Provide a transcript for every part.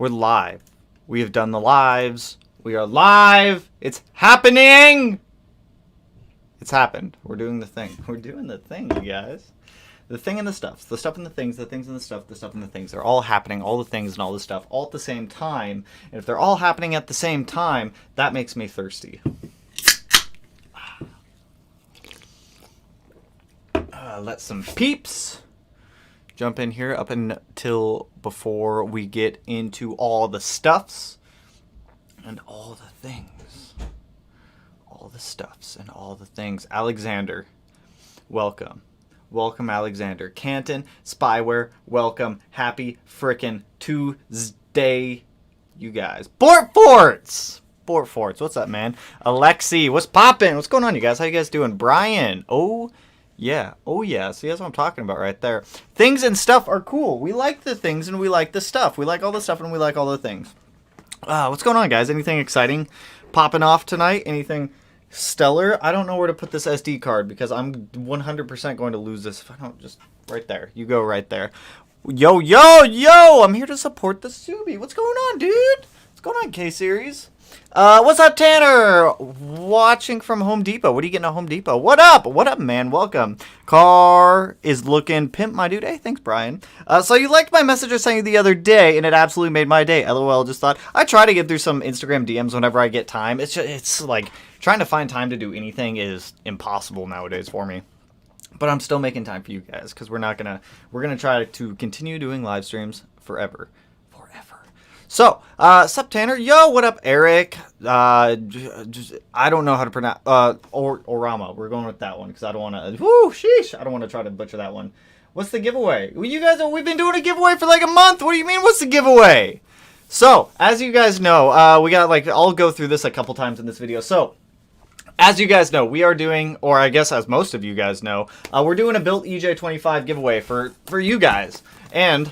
We're live. We have done the lives. We are live. It's happening. It's happened. We're doing the thing. We're doing the thing, you guys. The thing and the stuff. The stuff and the things. The things and the stuff. The stuff and the things. They're all happening. All the things and all the stuff. All at the same time. And if they're all happening at the same time, that makes me thirsty. Let some peeps jump in here up until before we get into all the stuffs and all the things. All the stuffs and all the things. Alexander, welcome. Welcome, Alexander. Canton, Spyware, welcome. Happy frickin' Tuesday, you guys. Bort Forts! What's up, man? Alexi, what's poppin'? What's going on, you guys? How you guys doing? Brian, oh yeah. See, that's what I'm talking about right there. Things and stuff are cool. We like the things and we like the stuff. We like all the stuff and we like all the things. What's going on, guys? Anything exciting popping off tonight? Anything stellar? I don't know where to put this SD card because I'm 100% going to lose this if I don't just... Right there. You go right there. Yo! I'm here to support the Subi. What's going on, dude? What's going on, K-Series? What's up, Tanner? Watching from Home Depot. What are you getting at Home Depot? What up? What up, man? Welcome. Car is looking pimp, my dude. Hey, thanks, Brian. So you liked my message I sent you the other day, and it absolutely made my day. LOL, just thought. I try to get through some Instagram DMs whenever I get time. It's like trying to find time to do anything is impossible nowadays for me. But I'm still making time for you guys because we're gonna try to continue doing live streams forever. So, sup, Tanner? Yo, what up, Eric? I don't know how to pronounce, Orama. We're going with that one, because I don't want to, sheesh. I don't want to try to butcher that one. What's the giveaway? Well, you guys, we've been doing a giveaway for like a month. What do you mean, what's the giveaway? So, as you guys know, we got, I'll go through this a couple times in this video. So, as you guys know, we are doing, or I guess as most of you guys know, we're doing a built EJ25 giveaway for you guys. And...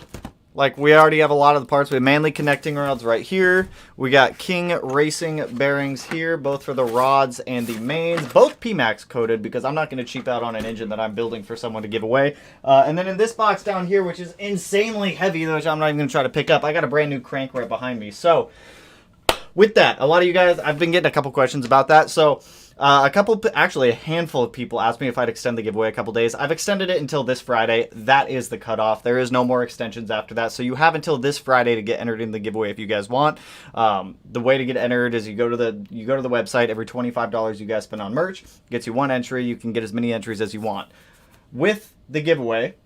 we already have a lot of the parts. We have Manly connecting rods right here. We got King Racing bearings here, both for the rods and the mains. Both PMAX coated, because I'm not going to cheap out on an engine that I'm building for someone to give away. And then in this box down here, which is insanely heavy, which I'm not even going to try to pick up, I got a brand new crank right behind me. So, with that, a lot of you guys, I've been getting a couple questions about that. So, actually a handful of people asked me if I'd extend the giveaway a couple days. I've extended it until this Friday. That is the cutoff. There is no more extensions after that. So you have until this Friday to get entered in the giveaway if you guys want. The way to get entered is you go to the website. Every $25 you guys spend on merch gets you one entry. You can get as many entries as you want. With the giveaway,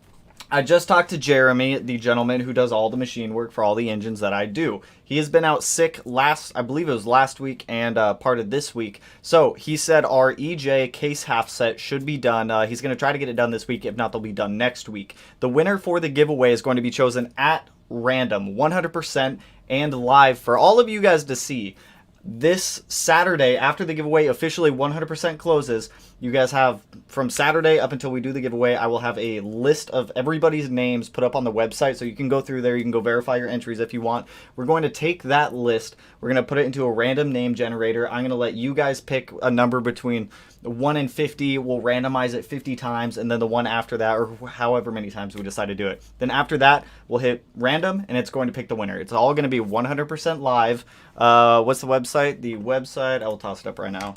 I just talked to Jeremy, the gentleman who does all the machine work for all the engines that I do. He has been out sick I believe it was last week and part of this week. So he said our EJ case half set should be done. He's going to try to get it done this week. If not, they'll be done next week. The winner for the giveaway is going to be chosen at random, 100% and live for all of you guys to see. This Saturday, after the giveaway officially 100% closes, you guys have from Saturday up until we do the giveaway, I will have a list of everybody's names put up on the website, so you can go through there, you can go verify your entries if you want. We're going to take that list, we're going to put it into a random name generator. I'm going to let you guys pick a number between 1 and 50. We'll randomize it 50 times, and then the one after that, or however many times we decide to do it. Then after that, we'll hit random, and it's going to pick the winner. It's all going to be 100% live. What's the website? The website, I will toss it up right now.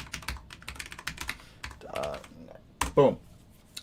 Boom.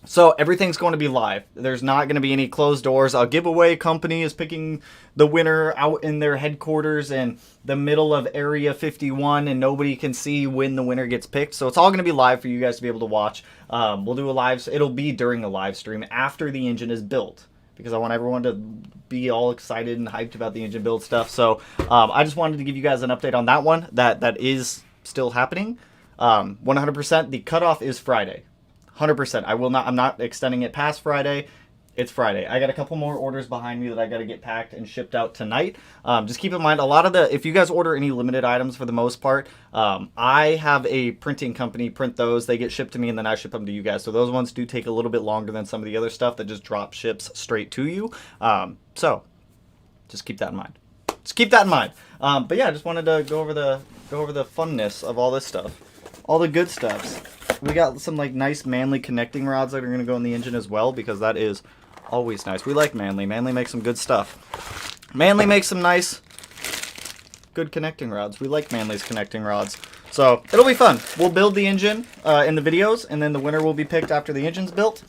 So everything's going to be live. There's not going to be any closed doors. A giveaway company is picking the winner out in their headquarters in the middle of Area 51, and nobody can see when the winner gets picked. So it's all going to be live for you guys to be able to watch. We'll do a live. It'll be during a live stream after the engine is built, because I want everyone to be all excited and hyped about the engine build stuff. So I just wanted to give you guys an update on that one. That is still happening. 100%. The cutoff is Friday. 100%. I'm not extending it past Friday. It's Friday. I got a couple more orders behind me that I got to get packed and shipped out tonight. Just keep in mind, a lot of if you guys order any limited items for the most part, I have a printing company print those. They get shipped to me and then I ship them to you guys. So those ones do take a little bit longer than some of the other stuff that just drop ships straight to you. So just keep that in mind. But yeah, I just wanted to go over the funness of all this stuff. All the good stuffs. We got some nice Manly connecting rods that are going to go in the engine as well, because that is always nice. We like Manly. Manly makes some good stuff. Manly makes some nice good connecting rods. We like Manly's connecting rods. So it'll be fun. We'll build the engine in the videos, and then the winner will be picked after the engine's built.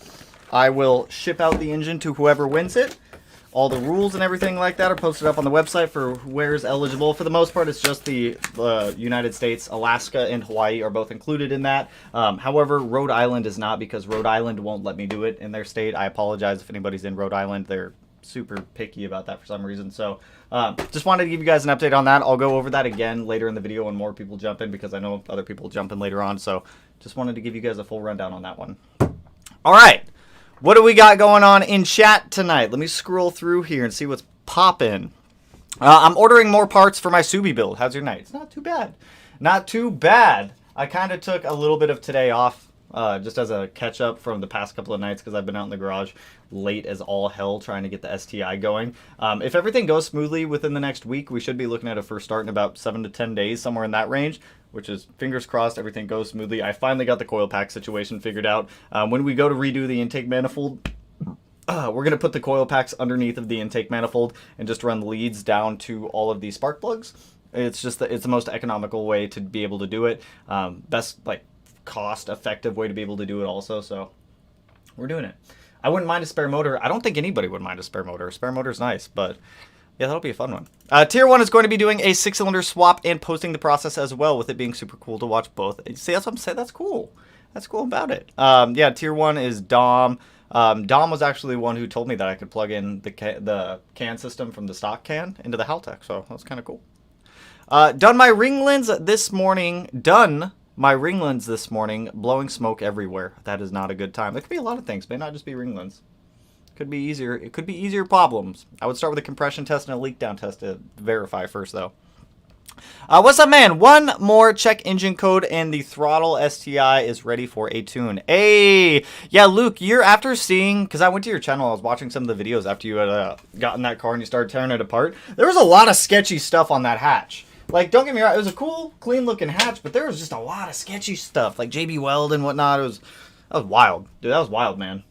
I will ship out the engine to whoever wins it. All the rules and everything like that are posted up on the website for where's eligible. For the most part, it's just the United States. Alaska and Hawaii are both included in that. However, Rhode Island is not, because Rhode Island won't let me do it in their state. I apologize if anybody's in Rhode Island. They're super picky about that for some reason. So just wanted to give you guys an update on that. I'll go over that again later in the video when more people jump in, because I know other people jump in later on. So just wanted to give you guys a full rundown on that one. All right. What do we got going on in chat tonight? Let me scroll through here and see what's popping. I'm ordering more parts for my Subi build. How's your night? It's not too bad. Not too bad. I kind of took a little bit of today off just as a catch-up from the past couple of nights, because I've been out in the garage late as all hell trying to get the STI going. If everything goes smoothly within the next week, we should be looking at a first start in about 7 to 10 days, somewhere in that range, which is fingers crossed everything goes smoothly. I finally got the coil pack situation figured out. When we go to redo the intake manifold, we're going to put the coil packs underneath of the intake manifold and just run leads down to all of these spark plugs. It's just it's the most economical way to be able to do it. Best, like, cost-effective way to be able to do it also, so we're doing it. I wouldn't mind a spare motor. I don't think anybody would mind a spare motor. A spare motor's nice, but yeah, that'll be a fun one. Tier 1 is going to be doing a 6-cylinder swap and posting the process as well, with it being super cool to watch both. See, that's what I'm saying. That's cool. That's cool about it. Yeah, Tier 1 is Dom. Dom was actually one who told me that I could plug in the can system from the stock can into the Haltech, so that's kind of cool. Done my ringlands this morning. Blowing smoke everywhere. That is not a good time. There could be a lot of things. May not just be ringlands. Could be easier. It could be easier problems. I would start with a compression test and a leak down test to verify first, though. What's up, man? One more check engine code and the throttle STI is ready for a tune. Hey! Yeah, Luke, you're after seeing, because I went to your channel, I was watching some of the videos after you had gotten that car and you started tearing it apart. There was a lot of sketchy stuff on that hatch. Like, don't get me wrong, it was a cool, clean-looking hatch, but there was just a lot of sketchy stuff, like JB Weld and whatnot. That was wild. Dude, that was wild, man.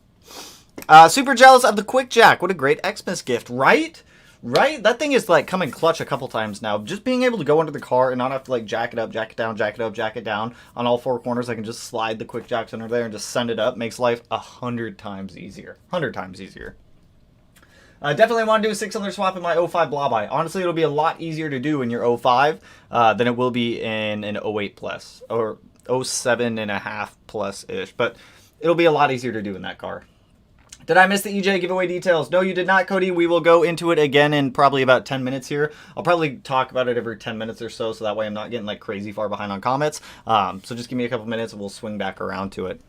Super jealous of the Quick Jack. What a great Xmas gift, right? Right? That thing is, like, coming clutch a couple times now. Just being able to go into the car and not have to, like, jack it up, jack it down, jack it up, jack it down on all four corners. I can just slide the Quick Jacks under there and just send it up. Makes life 100 times easier. 100 times easier. I definitely want to do a 6-cylinder swap in my 05 Blobeye. Honestly, it'll be a lot easier to do in your 05 than it will be in an 08 plus or 07.5 plus-ish. But it'll be a lot easier to do in that car. Did I miss the EJ giveaway details? No, you did not, Cody. We will go into it again in probably about 10 minutes here. I'll probably talk about it every 10 minutes or so that way I'm not getting like crazy far behind on comments. So just give me a couple minutes and we'll swing back around to it.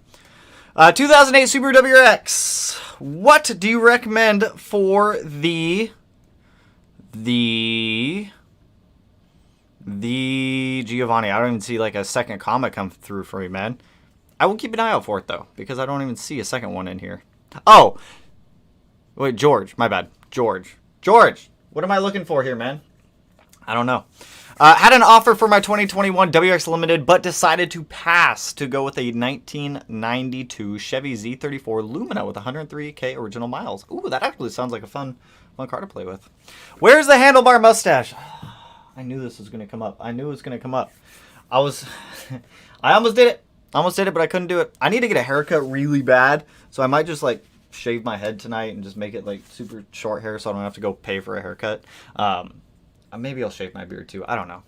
2008 Subaru WRX. What do you recommend for the Giovanni? I don't even see like a second comment come through for me, man. I will keep an eye out for it though, because I don't even see a second one in here. Oh, wait, George. My bad. George. What am I looking for here, man? I don't know. Had an offer for my 2021 WRX Limited, but decided to pass to go with a 1992 Chevy Z34 Lumina with 103K original miles. Ooh, that actually sounds like a fun car to play with. Where's the handlebar mustache? I knew this was going to come up. I knew it was going to come up. I almost did it. But I couldn't do it. I need to get a haircut really bad, so I might just like shave my head tonight and just make it like super short hair so I don't have to go pay for a haircut. Maybe I'll shave my beard too. I don't know.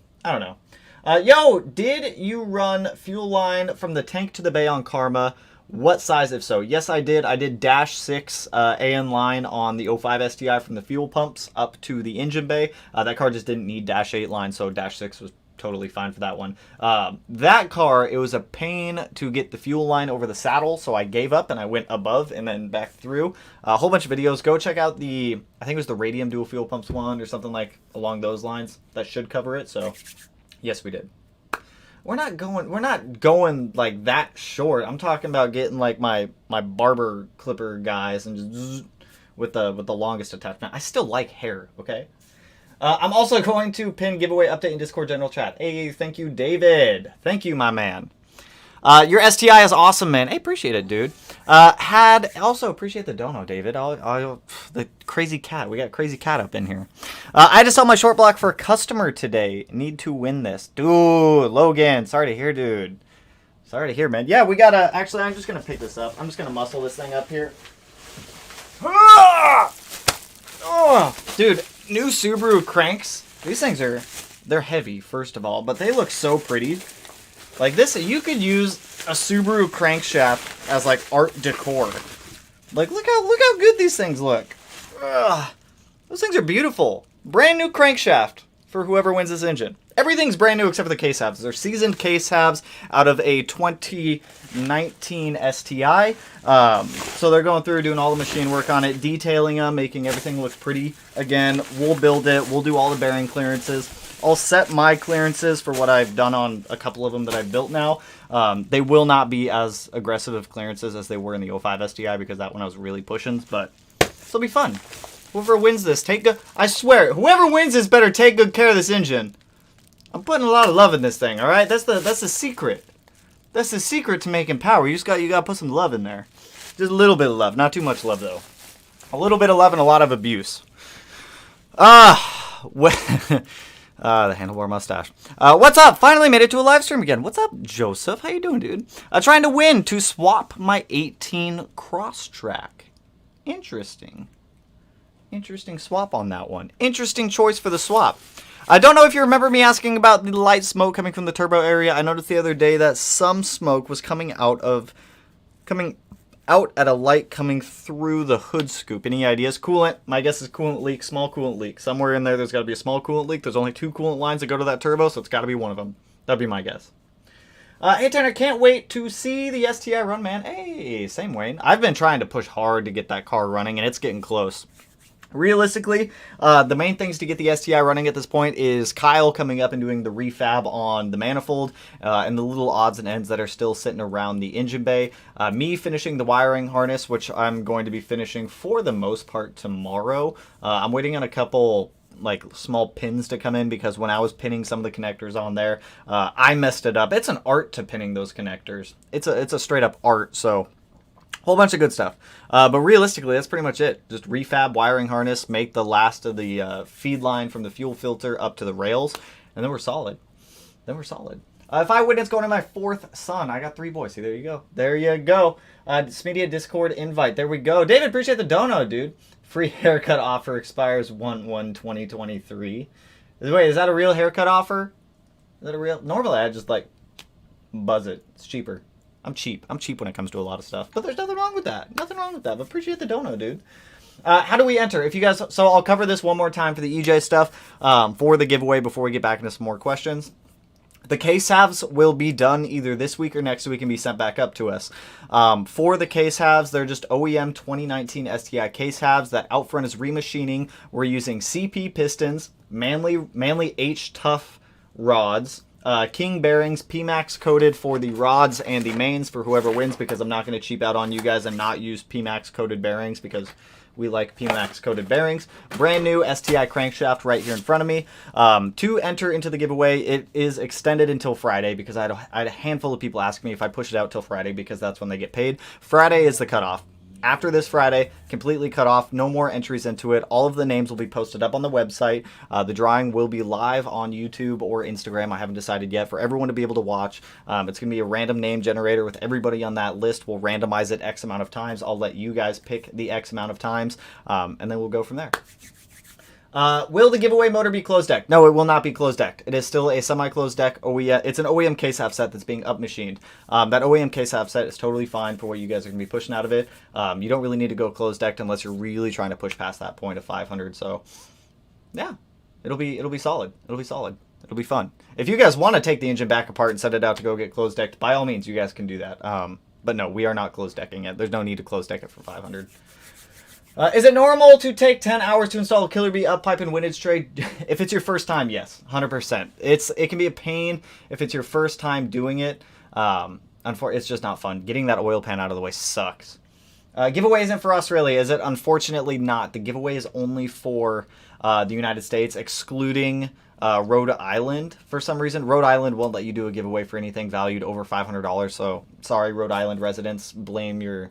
Yo, did you run fuel line from the tank to the bay on Karma? What size, if so? Yes, I did. I did dash 6 AN line on the 05 STI from the fuel pumps up to the engine bay. That car just didn't need dash 8 line, so dash 6 was totally fine for that one. That car, it was a pain to get the fuel line over the saddle, so I gave up and I went above and then back through. A whole bunch of videos. Go check out the, I think it was the Radium Dual Fuel Pumps one or something like along those lines. That should cover it, so yes, we did. We're not going like that short. I'm talking about getting like my barber clipper guys and just with the longest attachment. I still like hair, okay? I'm also going to pin giveaway update in Discord general chat. Hey, thank you, David. Thank you, my man. Your STI is awesome, man. Hey, appreciate it, dude. Also appreciate the dono, David. The crazy cat. We got crazy cat up in here. I had to sell my short block for a customer today. Need to win this. Dude, Logan. Sorry to hear, dude. Sorry to hear, man. Yeah, we gotta... Actually, I'm just gonna pick this up. I'm just gonna muscle this thing up here. Oh, dude, new Subaru cranks. These things are... They're heavy, first of all, but they look so pretty. Like this, you could use a Subaru crankshaft as like art decor. Like, look how good these things look. Ugh. Those things are beautiful. Brand new crankshaft for whoever wins this engine. Everything's brand new except for the case halves. They're seasoned case halves out of a 2019 STI. So they're going through doing all the machine work on it, detailing them, making everything look pretty. Again, we'll build it. We'll do all the bearing clearances. I'll set my clearances for what I've done on a couple of them that I've built now. They will not be as aggressive of clearances as they were in the 05 STI because that one I was really pushing, but this will be fun. Whoever wins this, I swear, whoever wins this better take good care of this engine. I'm putting a lot of love in this thing, all right? That's the secret. That's the secret to making power. You gotta put some love in there. Just a little bit of love, not too much love though. A little bit of love and a lot of abuse. The handlebar mustache. What's up? Finally made it to a live stream again. What's up, Joseph? How you doing, dude? Trying to win to swap my 18 cross track. Interesting. Interesting swap on that one. Interesting choice for the swap. I don't know if you remember me asking about the light smoke coming from the turbo area. I noticed the other day that some smoke was coming out at a light coming through the hood scoop. Any ideas? Coolant. My guess is coolant leak, small coolant leak. Somewhere in there's got to be a small coolant leak. There's only 2 coolant lines that go to that turbo, so it's got to be one of them. That'd be my guess. Hey, Tanner, can't wait to see the STI run, man. Hey, same Wayne. I've been trying to push hard to get that car running, and it's getting close. Realistically, the main things to get the STI running at this point is Kyle coming up and doing the refab on the manifold and the little odds and ends that are still sitting around the engine bay. Me finishing the wiring harness, which I'm going to be finishing for the most part tomorrow. I'm waiting on a couple like small pins to come in because when I was pinning some of the connectors on there, I messed it up. It's an art to pinning those connectors. It's a straight up art, so... Whole bunch of good stuff. But realistically, that's pretty much it. Just refab wiring harness, make the last of the feed line from the fuel filter up to the rails, and then we're solid. If I win, it's going to my 4th son. I got 3 boys. See, there you go. There you go. Smedia Discord invite. There we go. David, appreciate the dono, dude. Free haircut offer expires 1/1/2023. Wait, is that a real haircut offer? Is that a real? Normally, I just like buzz it. It's cheaper. I'm cheap. I'm cheap when it comes to a lot of stuff. But there's nothing wrong with that. Nothing wrong with that. But appreciate the dono, dude. How do we enter? If you guys... So I'll cover this one more time for the EJ stuff for the giveaway before we get back into some more questions. The case halves will be done either this week or next week and be sent back up to us. For the case halves, they're just OEM 2019 STI case halves. That out front is remachining. We're using CP pistons, Manly H-Tough rods, King bearings, PMAX coated for the rods and the mains for whoever wins, because I'm not going to cheap out on you guys and not use PMAX coated bearings because we like PMAX coated bearings. Brand new STI crankshaft right here in front of me. To enter into the giveaway, it is extended until Friday because I had a handful of people ask me if I push it out till Friday because that's when they get paid. Friday is the cutoff. After this Friday, completely cut off, no more entries into it. All of the names will be posted up on the website. The drawing will be live on YouTube or Instagram. I haven't decided yet for everyone to be able to watch. It's going to be a random name generator with everybody on that list. We'll randomize it X amount of times. I'll let you guys pick the X amount of times, and then we'll go from there. Will the giveaway motor be closed decked? No, it will not be closed decked. It is still a semi-closed deck OEM. It's an OEM case half set that's being up machined. That OEM case half set is totally fine for what you guys are going to be pushing out of it. You don't really need to go closed decked unless you're really trying to push past that point of 500. So, yeah, it'll be solid. It'll be solid. It'll be fun. If you guys want to take the engine back apart and set it out to go get closed decked, by all means, you guys can do that. But no, we are not closed decking it. There's no need to close deck it for 500. Is it normal to take 10 hours to install a Killer Bee up pipe and windage tray? If it's your first time, yes, 100%. It can be a pain if it's your first time doing it. It's just not fun. Getting that oil pan out of the way sucks. Giveaway isn't for us, really, is it? Unfortunately not. The giveaway is only for the United States, excluding Rhode Island, for some reason. Rhode Island won't let you do a giveaway for anything valued over $500. So sorry, Rhode Island residents. Blame your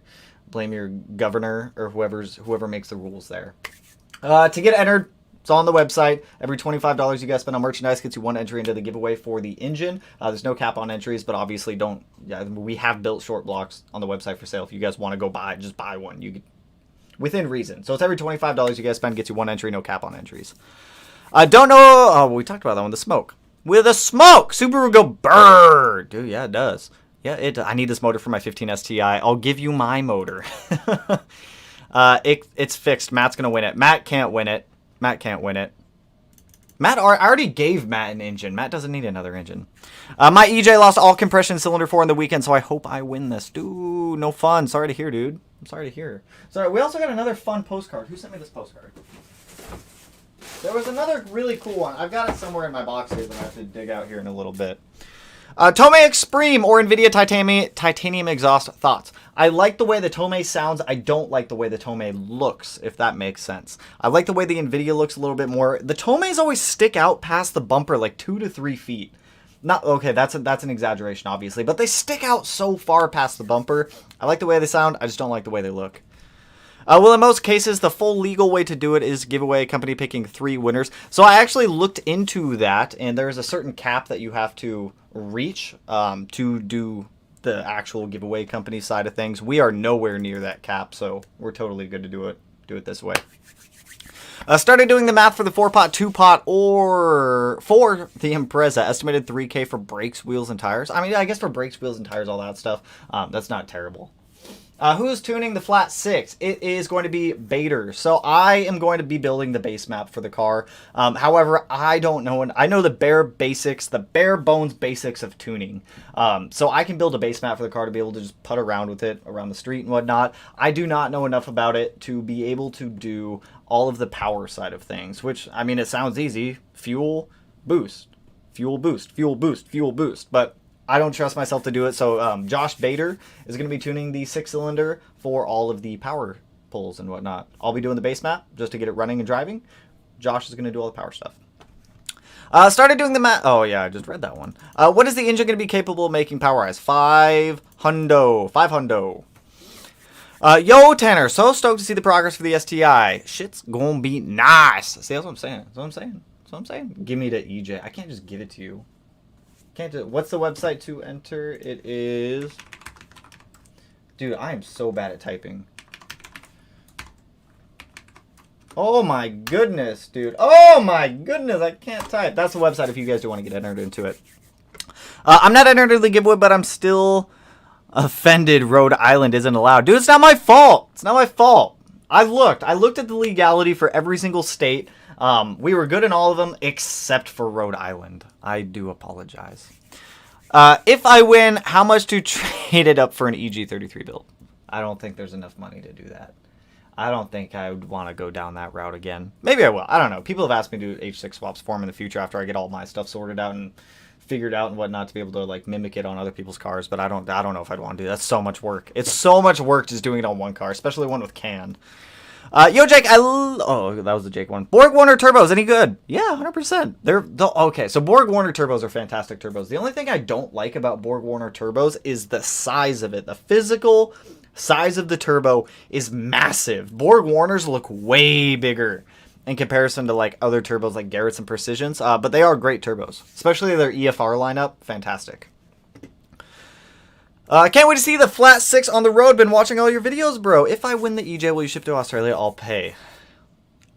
governor or whoever makes the rules there. To get entered, it's on the website. Every $25 you guys spend on merchandise gets you one entry into the giveaway for the engine. There's no cap on entries, but obviously we have built short blocks on the website for sale. If you guys want to go buy, just buy one. You could, within reason. So it's every $25 you guys spend gets you one entry, no cap on entries. I don't know. Oh, we talked about that one. The smoke. With a smoke, Subaru go brrr. Dude, yeah, it does. Yeah, I need this motor for my 15 STI. I'll give you my motor. It's fixed. Matt's gonna win it. Matt can't win it. I already gave Matt an engine. Matt doesn't need another engine. My EJ lost all compression cylinder 4 in the weekend, so I hope I win this. Dude, no fun. Sorry to hear, dude. I'm sorry to hear. Sorry, we also got another fun postcard. Who sent me this postcard? There was another really cool one. I've got it somewhere in my boxes that I have to dig out here in a little bit. Tomei Extreme or NVIDIA titanium exhaust thoughts. I like the way the Tomei sounds. I don't like the way the Tomei looks, if that makes sense. I like the way the NVIDIA looks a little bit more. The Tomeis always stick out past the bumper like 2 to 3 feet. Not okay, that's an exaggeration, obviously, but they stick out so far past the bumper. I like the way they sound. I just don't like the way they look. Well, in most cases, the full legal way to do it is give away a company picking 3 winners. So I actually looked into that, and there's a certain cap that you have to reach to do the actual giveaway company side of things. We are nowhere near that cap, so we're totally good to do it this way. Started doing the math for the 4-pot, 2-pot, or for the Impreza. Estimated $3K for brakes, wheels, and tires. I mean, I guess for brakes, wheels, and tires, all that stuff, that's not terrible. Who's tuning the flat 6? It is going to be Bader. So I am going to be building the base map for the car. However, I don't know. I know the bare basics, the bare bones basics of tuning. So I can build a base map for the car to be able to just putt around with it around the street and whatnot. I do not know enough about it to be able to do all of the power side of things, which, I mean, it sounds easy. Fuel, boost, fuel, boost, fuel, boost, fuel, boost. But I don't trust myself to do it, so Josh Bader is going to be tuning the 6-cylinder for all of the power pulls and whatnot. I'll be doing the base map just to get it running and driving. Josh is going to do all the power stuff. Started doing the map. Oh, yeah, I just read that one. What is the engine going to be capable of making power-wise? 5 hundo. Yo, Tanner, so stoked to see the progress for the STI. Shit's going to be nice. See, that's what I'm saying. Give me the EJ. I can't just give it to you. What's the website to enter? It is... Dude, I am so bad at typing. Oh my goodness, dude. Oh my goodness, I can't type. That's the website if you guys do want to get entered into it. I'm not entered into the giveaway, but I'm still offended Rhode Island isn't allowed. Dude, it's not my fault. It's not my fault. I looked at the legality for every single state. We were good in all of them except for Rhode Island. I do apologize. If I win, how much to trade it up for an EG33 build? I don't think there's enough money to do that. I don't think I would want to go down that route again. Maybe I will. I don't know. People have asked me to do H6 swaps for them in the future after I get all my stuff sorted out and figured out and whatnot to be able to like mimic it on other people's cars. But I don't know if I'd want to do that. That's so much work. It's so much work just doing it on one car, especially one with CAN. Yo, Jake, oh, that was the Jake one. Borg Warner turbos, any good? Yeah, 100%. Okay, so Borg Warner turbos are fantastic turbos. The only thing I don't like about Borg Warner turbos is the size of it. The physical size of the turbo is massive. Borg Warners look way bigger in comparison to like other turbos like Garrett's and Precisions, but they are great turbos, especially their EFR lineup. Fantastic. Can't wait to see the flat 6 on the road. Been watching all your videos, bro. If I win the EJ, will you ship to Australia? I'll pay.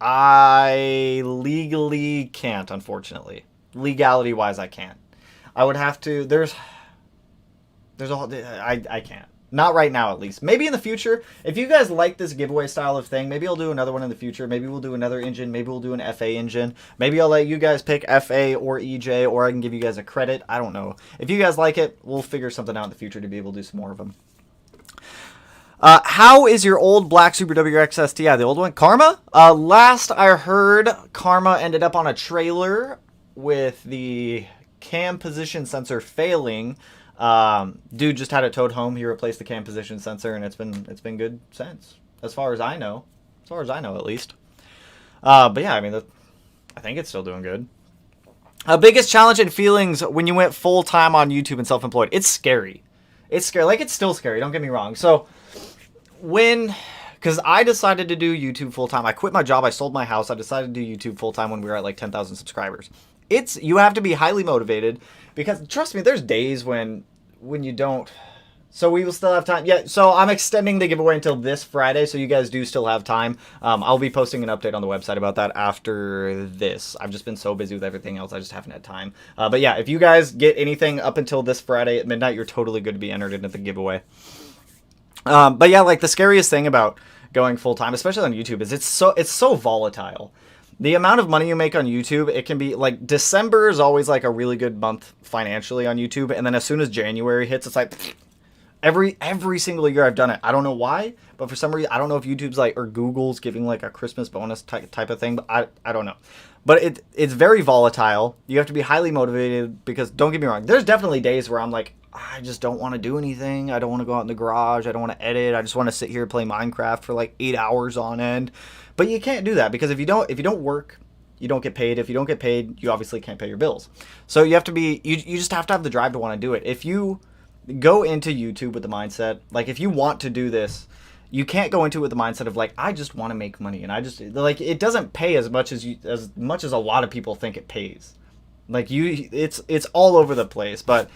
I legally can't, unfortunately. Legality-wise, I can't. I would have to... There's a whole... I can't. Not right now, at least. Maybe in the future. If you guys like this giveaway style of thing, maybe I'll do another one in the future. Maybe we'll do another engine. Maybe we'll do an FA engine. Maybe I'll let you guys pick FA or EJ, or I can give you guys a credit. I don't know. If you guys like it, we'll figure something out in the future to be able to do some more of them. How is your old black Super WRX STI? The old one? Karma? Last I heard, Karma ended up on a trailer with the cam position sensor failing. Dude just had it towed home. He replaced the cam position sensor, and it's been good since, as far as I know. As far as I know, at least. But yeah, I mean, I think it's still doing good. Biggest challenge and feelings when you went full-time on YouTube and self-employed. It's scary. It's scary. Like, it's still scary. Don't get me wrong. So, because I decided to do YouTube full-time. I quit my job. I sold my house. I decided to do YouTube full-time when we were at like 10,000 subscribers. You have to be highly motivated because, trust me, there's days when you don't. So we will still have time. Yeah, so I'm extending the giveaway until this Friday, so you guys do still have time. I'll be posting an update on the website about that after this. I've just been so busy with everything else, I just haven't had time. But yeah, if you guys get anything up until this Friday at midnight, you're totally good to be entered into the giveaway. But yeah, like the scariest thing about going full-time, especially on YouTube, is it's so volatile. The amount of money you make on YouTube, it can be like December is always like a really good month financially on YouTube, and then as soon as January hits, it's like every single year I've done it. I don't know why, but for some reason, I don't know if YouTube's like, or Google's giving like a Christmas bonus type of thing, but I don't know. But it's very volatile. You have to be highly motivated because, don't get me wrong, there's definitely days where I'm like, I just don't want to do anything. I don't want to go out in the garage. I don't want to edit. I just want to sit here and play Minecraft for like 8 hours on end. But you can't do that because if you don't work, you don't get paid. If you don't get paid, you obviously can't pay your bills. So you have to be, you just have to have the drive to want to do it. If you go into YouTube with the mindset, like if you want to do this, you can't go into it with the mindset of like, I just want to make money, and I just like, it doesn't pay as much as a lot of people think it pays. Like it's all over the place, but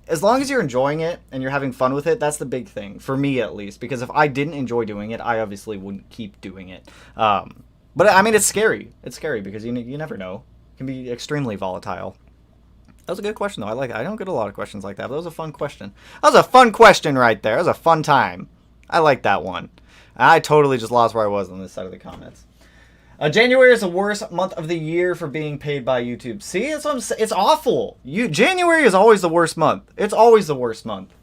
as long as you're enjoying it and you're having fun with it, that's the big thing for me, at least, because if I didn't enjoy doing it, I obviously wouldn't keep doing it. But I mean, it's scary. It's scary because you never know. It can be extremely volatile. That was a good question, though. I don't get a lot of questions like that, but that was a fun question. That was a fun question right there. That was a fun time. I like that one. I totally just lost where I was on this side of the comments. January is the worst month of the year for being paid by YouTube. See, that's what I'm saying. It's awful. January is always the worst month. It's always the worst month.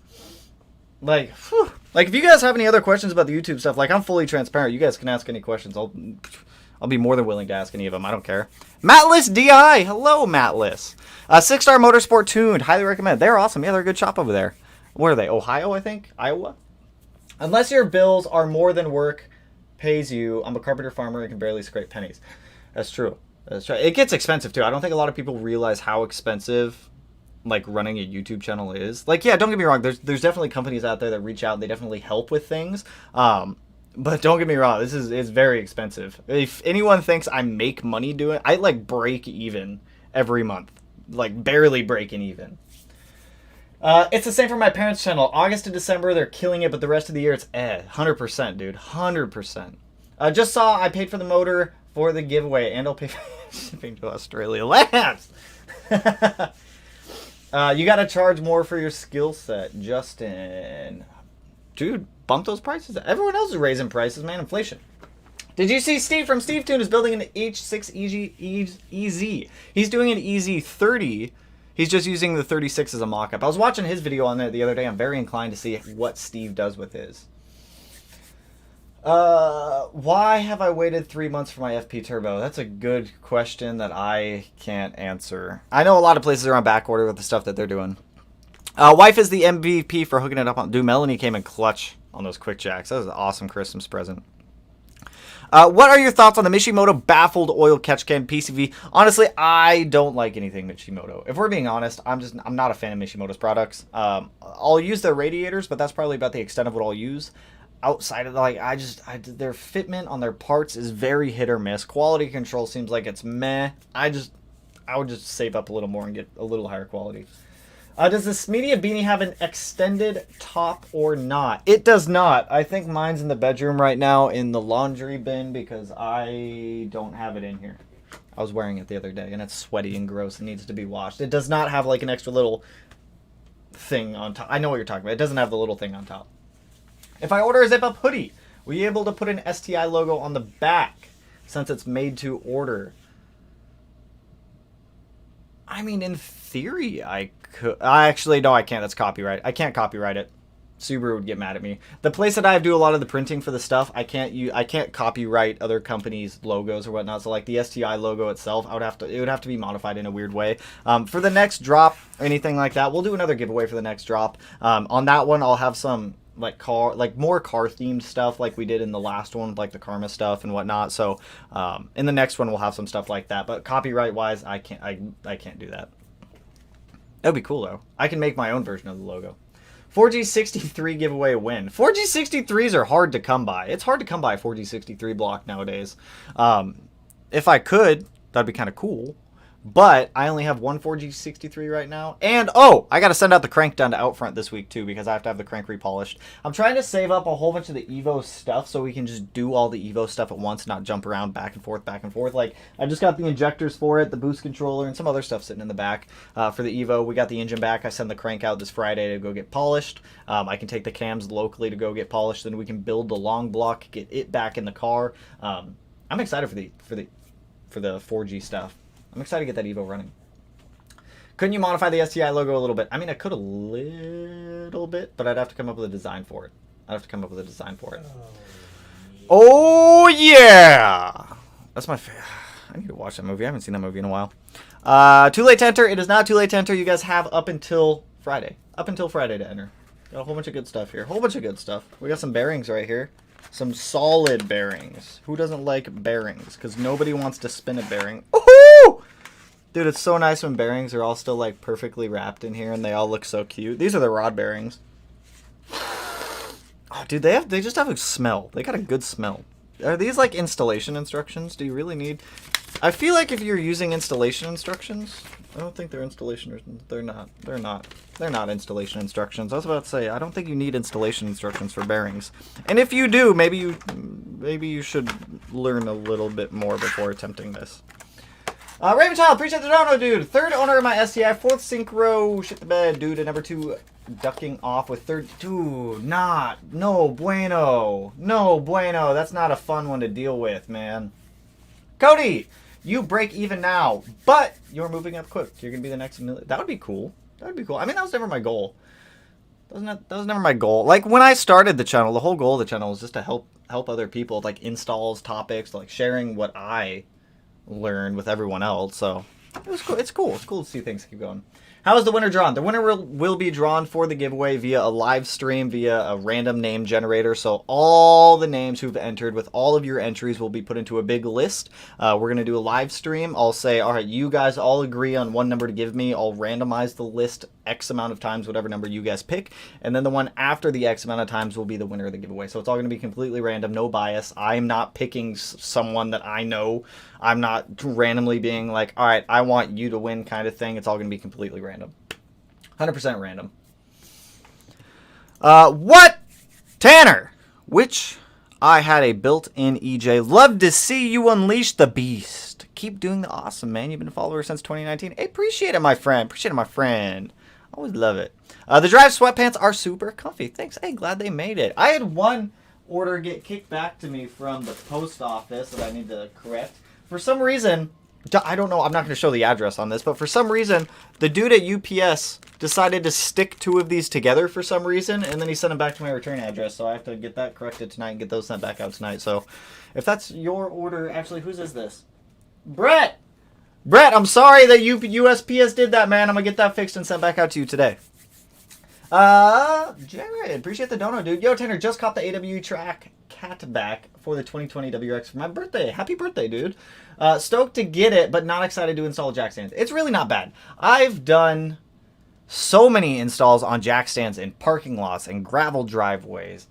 Like, whew. Like, if you guys have any other questions about the YouTube stuff, like, I'm fully transparent. You guys can ask any questions. I'll be more than willing to ask any of them. I don't care. Mattless DI. Hello, Mattless. 6-Star Motorsport Tuned. Highly recommend. They're awesome. Yeah, they're a good shop over there. Where are they? Ohio, I think? Iowa? Unless your bills are more than work pays you. I'm a carpenter farmer and can barely scrape pennies. That's true. That's true. It gets expensive, too. I don't think a lot of people realize how expensive, like, running a YouTube channel is. Like, yeah, don't get me wrong. There's definitely companies out there that reach out and they definitely help with things. But don't get me wrong, it's very expensive. If anyone thinks I make money doing it, I like break even every month. Like barely breaking even. It's the same for my parents' channel. August to December, they're killing it, but the rest of the year, it's 100%, dude. 100%. Just saw I paid for the motor for the giveaway, and I'll pay for shipping to Australia. Lance! You gotta charge more for your skill set, Justin. Dude, bump those prices. Everyone else is raising prices, man. Inflation. Did you see Steve from Steve Tune is building an H6 EZ? He's doing an EZ30. He's just using the 36 as a mock-up. I was watching his video on there the other day. I'm very inclined to see what Steve does with his. Why have I waited 3 months for my FP Turbo? That's a good question that I can't answer. I know a lot of places are on back order with the stuff that they're doing. Wife is the MVP for hooking it up on. Dude, Melanie came in clutch on those quick jacks. That was an awesome Christmas present. What are your thoughts on the Mishimoto baffled oil catch can PCV? Honestly, I don't like anything Mishimoto. If we're being honest, I'm not a fan of Mishimoto's products. I'll use their radiators, but that's probably about the extent of what I'll use. Outside of like, their fitment on their parts is very hit or miss. Quality control seems like it's meh. I would just save up a little more and get a little higher quality. Does this media beanie have an extended top or not? It does not. I think mine's in the bedroom right now in the laundry bin because I don't have it in here. I was wearing it the other day and it's sweaty and gross and needs to be washed. It does not have like an extra little thing on top. I know what you're talking about. It doesn't have the little thing on top. If I order a zip-up hoodie, will you be able to put an STI logo on the back since it's made to order? I mean, in theory, I could. Actually, no, I can't. That's copyright. I can't copyright it. Subaru would get mad at me. The place that I do a lot of the printing for the stuff, I can't copyright other companies' logos or whatnot. So, like the STI logo itself, it would have to be modified in a weird way. For the next drop or anything like that, we'll do another giveaway for the next drop. On that one, I'll have some like more car themed stuff like we did in the last one, like the Karma stuff and whatnot. So in the next one we'll have some stuff like that. But copyright wise, I can't do that. That'd be cool though. I can make my own version of the logo. 4G63 giveaway win. 4G63s are hard to come by. It's hard to come by a 4G63 block nowadays. If I could, that'd be kind of cool. But I only have one 4G63 right now. And, oh, I got to send out the crank down to Outfront this week, too, because I have to have the crank repolished. I'm trying to save up a whole bunch of the Evo stuff so we can just do all the Evo stuff at once and not jump around back and forth, back and forth. Like, I just got the injectors for it, the boost controller, and some other stuff sitting in the back. For the Evo, we got the engine back. I send the crank out this Friday to go get polished. I can take the cams locally to go get polished. Then we can build the long block, get it back in the car. I'm excited for the 4G stuff. I'm excited to get that Evo running. Couldn't you modify the STI logo a little bit? I mean, I could a little bit, but I'd have to come up with a design for it. Oh, yeah! That's my favorite. I need to watch that movie. I haven't seen that movie in a while. Too late to enter. It is not too late to enter. You guys have up until Friday. Up until Friday to enter. Got a whole bunch of good stuff here. We got some bearings right here. Some solid bearings. Who doesn't like bearings? Because nobody wants to spin a bearing. Woohoo! Dude, it's so nice when bearings are all still like perfectly wrapped in here and they all look so cute. These are the rod bearings. Oh, dude, they just have a smell. They got a good smell. Are these like installation instructions? Do you really need... I feel like if you're using installation instructions... I don't think they're installation... They're not installation instructions. I was about to say, I don't think you need installation instructions for bearings. And if you do, maybe you should learn a little bit more before attempting this. Raven Child, appreciate the dono, dude. Third owner of my STI, fourth synchro, shit the bed, dude. And number 2, ducking off with third... Dude, no bueno. No bueno. That's not a fun one to deal with, man. Cody! You break even now, but you're moving up quick. You're going to be the next million. That would be cool. I mean, that was never my goal. That was never my goal. Like, when I started the channel, the whole goal of the channel was just to help other people, like, installs, topics, like, sharing what I learned with everyone else. So, it was cool. It's cool. It's cool to see things keep going. How is the winner drawn? The winner will be drawn for the giveaway via a live stream, via a random name generator. So all the names who've entered with all of your entries will be put into a big list. We're going to do a live stream. I'll say, all right, you guys all agree on one number to give me. I'll randomize the list X amount of times, whatever number you guys pick. And then the one after the X amount of times will be the winner of the giveaway. So it's all going to be completely random, no bias. I'm not picking someone that I know. I'm not randomly being like, all right, I want you to win kind of thing. It's all going to be completely random. 100% random. What? Tanner, which I had a built-in EJ. Love to see you unleash the beast. Keep doing the awesome, man. You've been a follower since 2019. Hey, appreciate it, my friend. Always love it. The Drive sweatpants are super comfy. Thanks. Hey, glad they made it. I had one order get kicked back to me from the post office that I need to correct. For some reason, I don't know, I'm not going to show the address on this, but for some reason, the dude at UPS decided to stick 2 of these together for some reason, and then he sent them back to my return address, so I have to get that corrected tonight and get those sent back out tonight. So, if that's your order, actually, whose is this? Brett, I'm sorry that USPS did that, man. I'm going to get that fixed and sent back out to you today. Jared, appreciate the dono, dude. Yo, Tanner, just caught the AWE track catback for the 2020 WRX for my birthday. Happy birthday, dude. Stoked to get it, but not excited to install jack stands. It's really not bad. I've done so many installs on jack stands in parking lots and gravel driveways,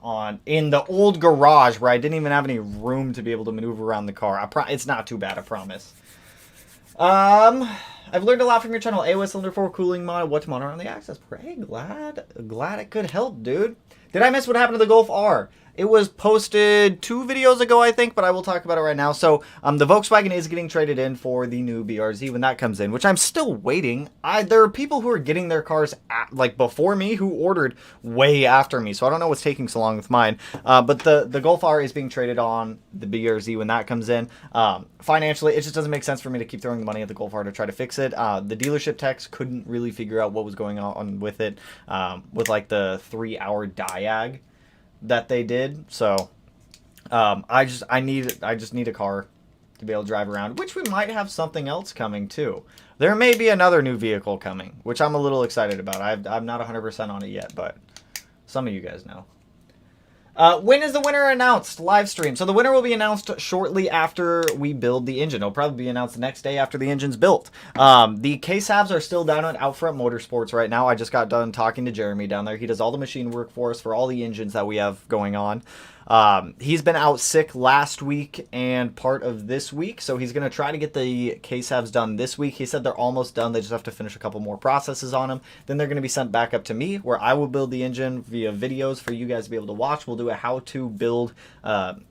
in the old garage where I didn't even have any room to be able to maneuver around the car. It's not too bad, I promise. I've learned a lot from your channel. AOS cylinder 4 cooling mod. What to monitor on the access port. Hey, glad it could help, dude. Did I miss what happened to the Golf R? It was posted 2 videos ago, I think, but I will talk about it right now. So, the Volkswagen is getting traded in for the new BRZ when that comes in, which I'm still waiting. There are people who are getting their cars before me who ordered way after me, so I don't know what's taking so long with mine. But the Golf R is being traded on the BRZ when that comes in. Financially, it just doesn't make sense for me to keep throwing the money at the Golf R to try to fix it. The dealership techs couldn't really figure out what was going on with it, with like the 3-hour diag that they did. So I just need a car to be able to drive around, which we might have something else coming too. There may be another new vehicle coming, which I'm a little excited about. I'm not 100% on it yet, but some of you guys know. When is the winner announced? Live stream. So the winner will be announced shortly after we build the engine. It'll probably be announced the next day after the engine's built. The case-halves are still down at Outfront Motorsports right now. I just got done talking to Jeremy down there. He does all the machine work for us for all the engines that we have going on. He's been out sick last week and part of this week, so he's going to try to get the case-halves done this week. He said they're almost done. They just have to finish a couple more processes on them. Then they're going to be sent back up to me, where I will build the engine via videos for you guys to be able to watch. We'll do a how-to build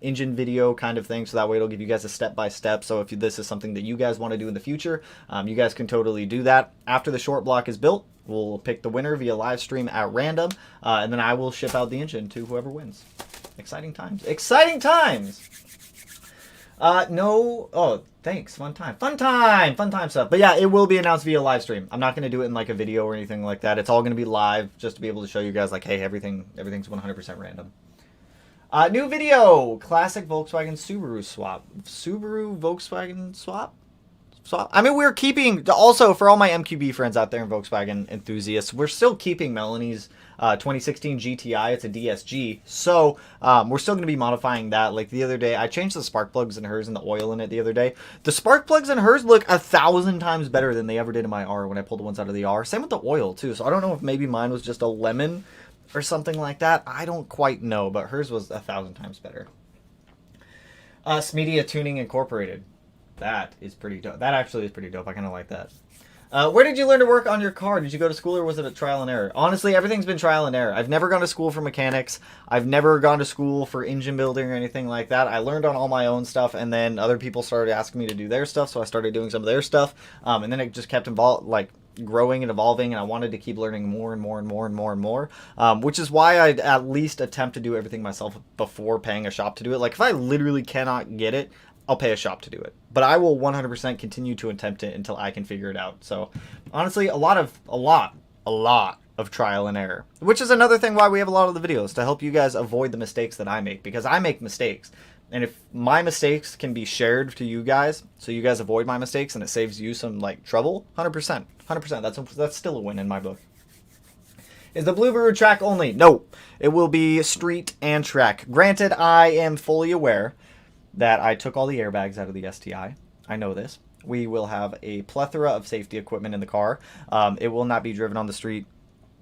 engine video kind of thing, so that way it'll give you guys a step-by-step. So if this is something that you guys want to do in the future, you guys can totally do that. After the short block is built, we'll pick the winner via live stream at random, and then I will ship out the engine to whoever wins. Exciting times. Exciting times! No. Oh, thanks. Fun time. Fun time! Fun time stuff. But yeah, it will be announced via live stream. I'm not going to do it in like a video or anything like that. It's all going to be live just to be able to show you guys like, hey, everything's 100% random. New video. Classic Volkswagen Subaru swap. Subaru Volkswagen swap? I mean, we're keeping, also for all my MQB friends out there and Volkswagen enthusiasts, we're still keeping Melanie's 2016 GTI. It's a DSG. So we're still going to be modifying that. Like the other day, I changed the spark plugs in hers and the oil in it the other day. The spark plugs in hers look 1,000 times better than they ever did in my R when I pulled the ones out of the R. Same with the oil too. So I don't know if maybe mine was just a lemon or something like that. I don't quite know, but hers was 1,000 times better. Smedia Tuning Incorporated. That is pretty dope. That actually is pretty dope. I kind of like that. Where did you learn to work on your car? Did you go to school or was it a trial and error? Honestly, everything's been trial and error. I've never gone to school for mechanics. I've never gone to school for engine building or anything like that. I learned on all my own stuff, and then other people started asking me to do their stuff, so I started doing some of their stuff. And then it just kept growing and evolving, and I wanted to keep learning more and more and more and more and more, which is why I'd at least attempt to do everything myself before paying a shop to do it. Like, if I literally cannot get it, I'll pay a shop to do it. But I will 100% continue to attempt it until I can figure it out. So, honestly, a lot of trial and error. Which is another thing why we have a lot of the videos, to help you guys avoid the mistakes that I make. Because I make mistakes. And if my mistakes can be shared to you guys, so you guys avoid my mistakes and it saves you some, trouble, 100%. 100%. That's still a win in my book. Is the Bluebird track only? No. It will be street and track. Granted, I am fully aware that I took all the airbags out of the STI. I know this. We will have a plethora of safety equipment in the car. It will not be driven on the street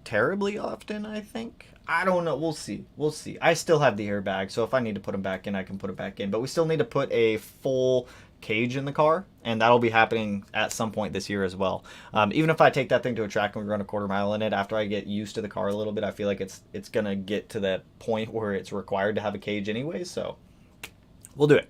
terribly often, I think. I don't know. We'll see. We'll see. I still have the airbag, so if I need to put them back in, I can put them back in. But we still need to put a full cage in the car, and that'll be happening at some point this year as well. Even if I take that thing to a track and we run a quarter mile in it, after I get used to the car a little bit, I feel like it's going to get to that point where it's required to have a cage anyway, so we'll do it.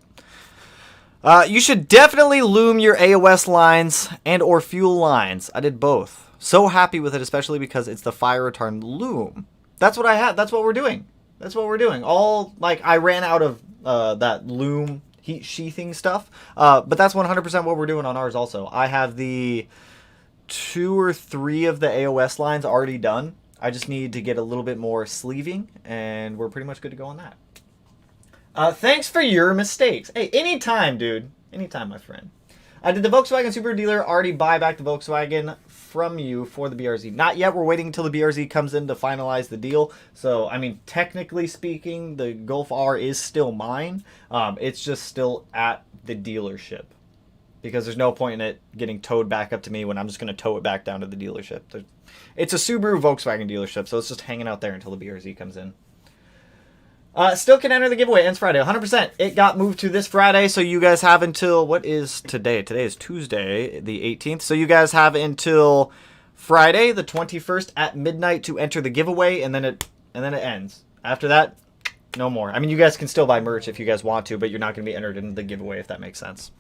You should definitely loom your AOS lines and or fuel lines. I did both. So happy with it, especially because it's the fire retardant loom. That's what I had. That's what we're doing. That's what we're doing. I ran out of that loom heat sheathing stuff. But that's 100% what we're doing on ours also. I have the 2 or 3 of the AOS lines already done. I just need to get a little bit more sleeving, and we're pretty much good to go on that. Thanks for your mistakes. Hey, anytime, dude. Anytime, my friend. Did the Volkswagen Super Dealer already buy back the Volkswagen from you for the BRZ? Not yet. We're waiting until the BRZ comes in to finalize the deal. So, I mean, technically speaking, the Golf R is still mine. It's just still at the dealership. Because there's no point in it getting towed back up to me when I'm just going to tow it back down to the dealership. It's a Subaru Volkswagen dealership, so it's just hanging out there until the BRZ comes in. Still can enter the giveaway. Ends Friday. 100%. It got moved to this Friday, so you guys have until... What is today? Today is Tuesday, the 18th. So you guys have until Friday, the 21st at midnight to enter the giveaway, and then it ends. After that, no more. I mean, you guys can still buy merch if you guys want to, but you're not going to be entered in the giveaway, if that makes sense.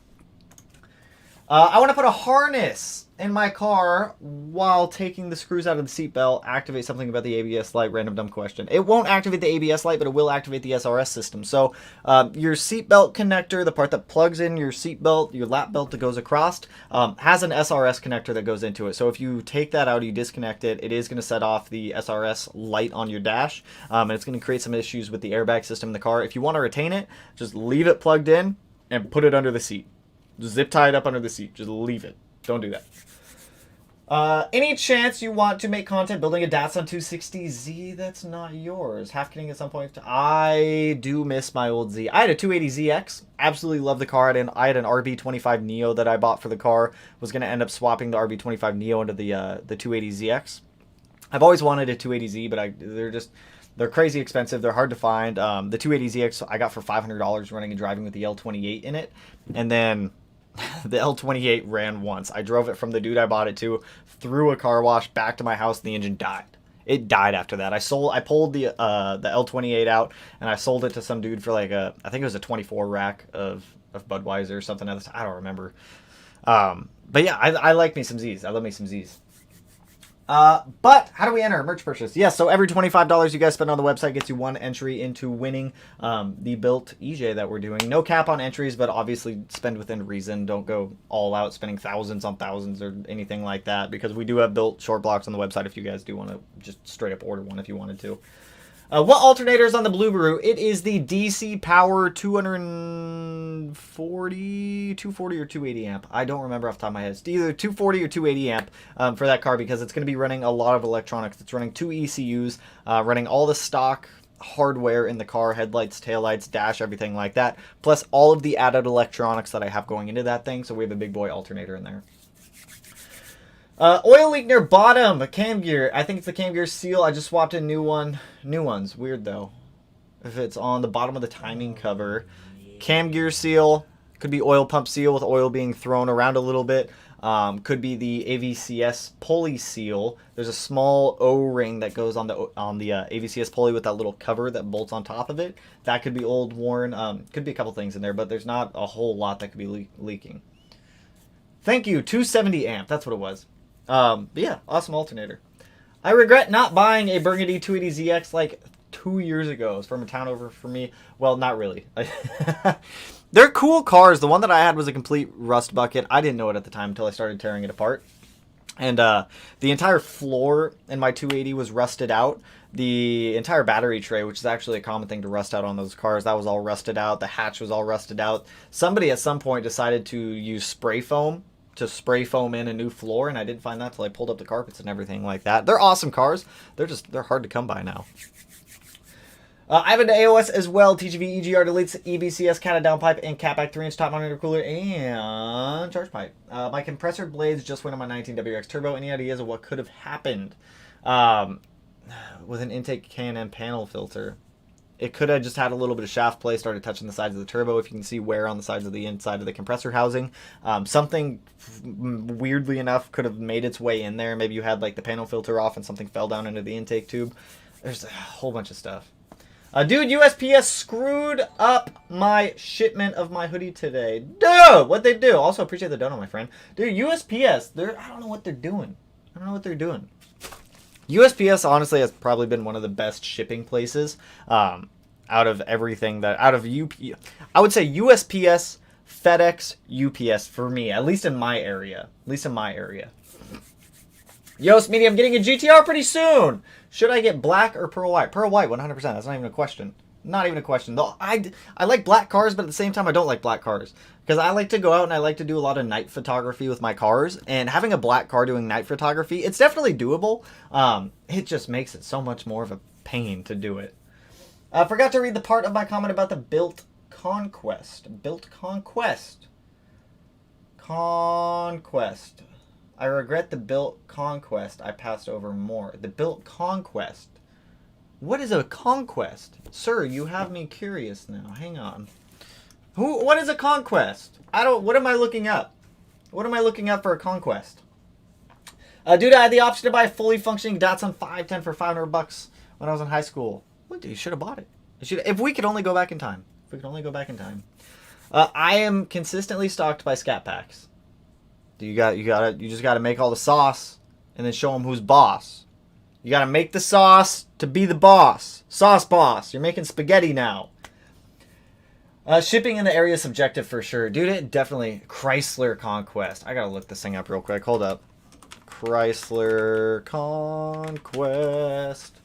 I want to put a harness in my car while taking the screws out of the seatbelt. Activate something about the ABS light. Random dumb question. It won't activate the ABS light, but it will activate the SRS system. So your seatbelt connector, the part that plugs in your seatbelt, your lap belt that goes across, has an SRS connector that goes into it. So if you take that out, you disconnect it, it is going to set off the SRS light on your dash, and it's going to create some issues with the airbag system in the car. If you want to retain it, just leave it plugged in and put it under the seat. Just zip tie it up under the seat. Just leave it. Don't do that. Any chance you want to make content building a Datsun 260Z that's not yours? Half kidding at some point. I do miss my old Z. I had a 280ZX. Absolutely love the car. I had an RB25 Neo that I bought for the car. Was going to end up swapping the RB25 Neo into the 280ZX. I've always wanted a 280Z, but they're crazy expensive. They're hard to find. The 280ZX I got for $500 running and driving with the L28 in it. And then the L28 ran once. I drove it from the dude I bought it to, through a car wash, back to my house, and the engine died. It died after that. I pulled the L28 out, and I sold it to some dude for like I think it was a 24 rack of Budweiser or something else. I don't remember. But yeah, I like me some Z's. I love me some Z's. But how do we enter a merch purchase? Yes, so every $25 you guys spend on the website gets you one entry into winning the built EJ that we're doing. No cap on entries, but obviously spend within reason. Don't go all out spending thousands on thousands or anything like that, because we do have built short blocks on the website if you guys do want to just straight up order one if you wanted to. What alternator is on the Blueberry? It is the DC Power 240 or 280 amp. I don't remember off the top of my head. It's either 240 or 280 amp for that car, because it's going to be running a lot of electronics. It's running 2 ECUs, running all the stock hardware in the car, headlights, taillights, dash, everything like that, plus all of the added electronics that I have going into that thing. So we have a big boy alternator in there. Oil leak near bottom, cam gear. I think it's the cam gear seal. I just swapped a new one. New one's weird though. If it's on the bottom of the timing cover. Cam gear seal. Could be oil pump seal with oil being thrown around a little bit. Could be the AVCS pulley seal. There's a small O-ring that goes on the AVCS pulley with that little cover that bolts on top of it. That could be old, worn. Could be a couple things in there, but there's not a whole lot that could be leaking. Thank you, 270 amp. That's what it was. But yeah, awesome alternator. I regret not buying a Burgundy 280ZX like 2 years ago. It was from a town over for me. Well, not really. They're cool cars. The one that I had was a complete rust bucket. I didn't know it at the time until I started tearing it apart. And the entire floor in my 280 was rusted out. The entire battery tray, which is actually a common thing to rust out on those cars, that was all rusted out. The hatch was all rusted out. Somebody at some point decided to use spray foam to spray foam in a new floor, and I didn't find that till I pulled up the carpets and everything like that. They're awesome cars. They're hard to come by now. I have an AOS as well. TGV EGR deletes EBCS cat downpipe and catback 3-inch top monitor cooler and charge pipe. My compressor blades just went on my 19WX turbo. Any ideas of what could have happened with an intake K&M panel filter? It could have just had a little bit of shaft play, started touching the sides of the turbo. If you can see wear on the sides of the inside of the compressor housing. Something, weirdly enough, could have made its way in there. Maybe you had like the panel filter off and something fell down into the intake tube. There's a whole bunch of stuff. Dude, USPS screwed up my shipment of my hoodie today. Dude, what'd they do? Also, appreciate the donut, my friend. Dude, USPS, I don't know what they're doing. I don't know what they're doing. USPS honestly has probably been one of the best shipping places out of everything I would say USPS, FedEx, UPS for me, at least in my area. Yo, Smeedy, I'm getting a GTR pretty soon. Should I get black or pearl white? Pearl white, 100%. That's not even a question. Not even a question. Though I like black cars, but at the same time, I don't like black cars. Because I like to go out and I like to do a lot of night photography with my cars. And having a black car doing night photography, it's definitely doable. It just makes it so much more of a pain to do it. I forgot to read the part of my comment about the Built Conquest. Built Conquest. Conquest. I regret the Built Conquest. I passed over more. The Built Conquest. What is a conquest? Sir, you have me curious now. Hang on. What is a conquest? What am I looking up? What am I looking up for a conquest? Dude, I had the option to buy a fully functioning Datsun 510 for $500 when I was in high school. What, dude, you should have bought it. If we could only go back in time. If we could only go back in time. I am consistently stalked by scat packs. You just gotta make all the sauce and then show them who's boss. You gotta make the sauce to be the boss. Sauce boss. You're making spaghetti now. Shipping in the area is subjective for sure. Dude, it definitely... Chrysler Conquest. I gotta look this thing up real quick. Hold up. Chrysler Conquest.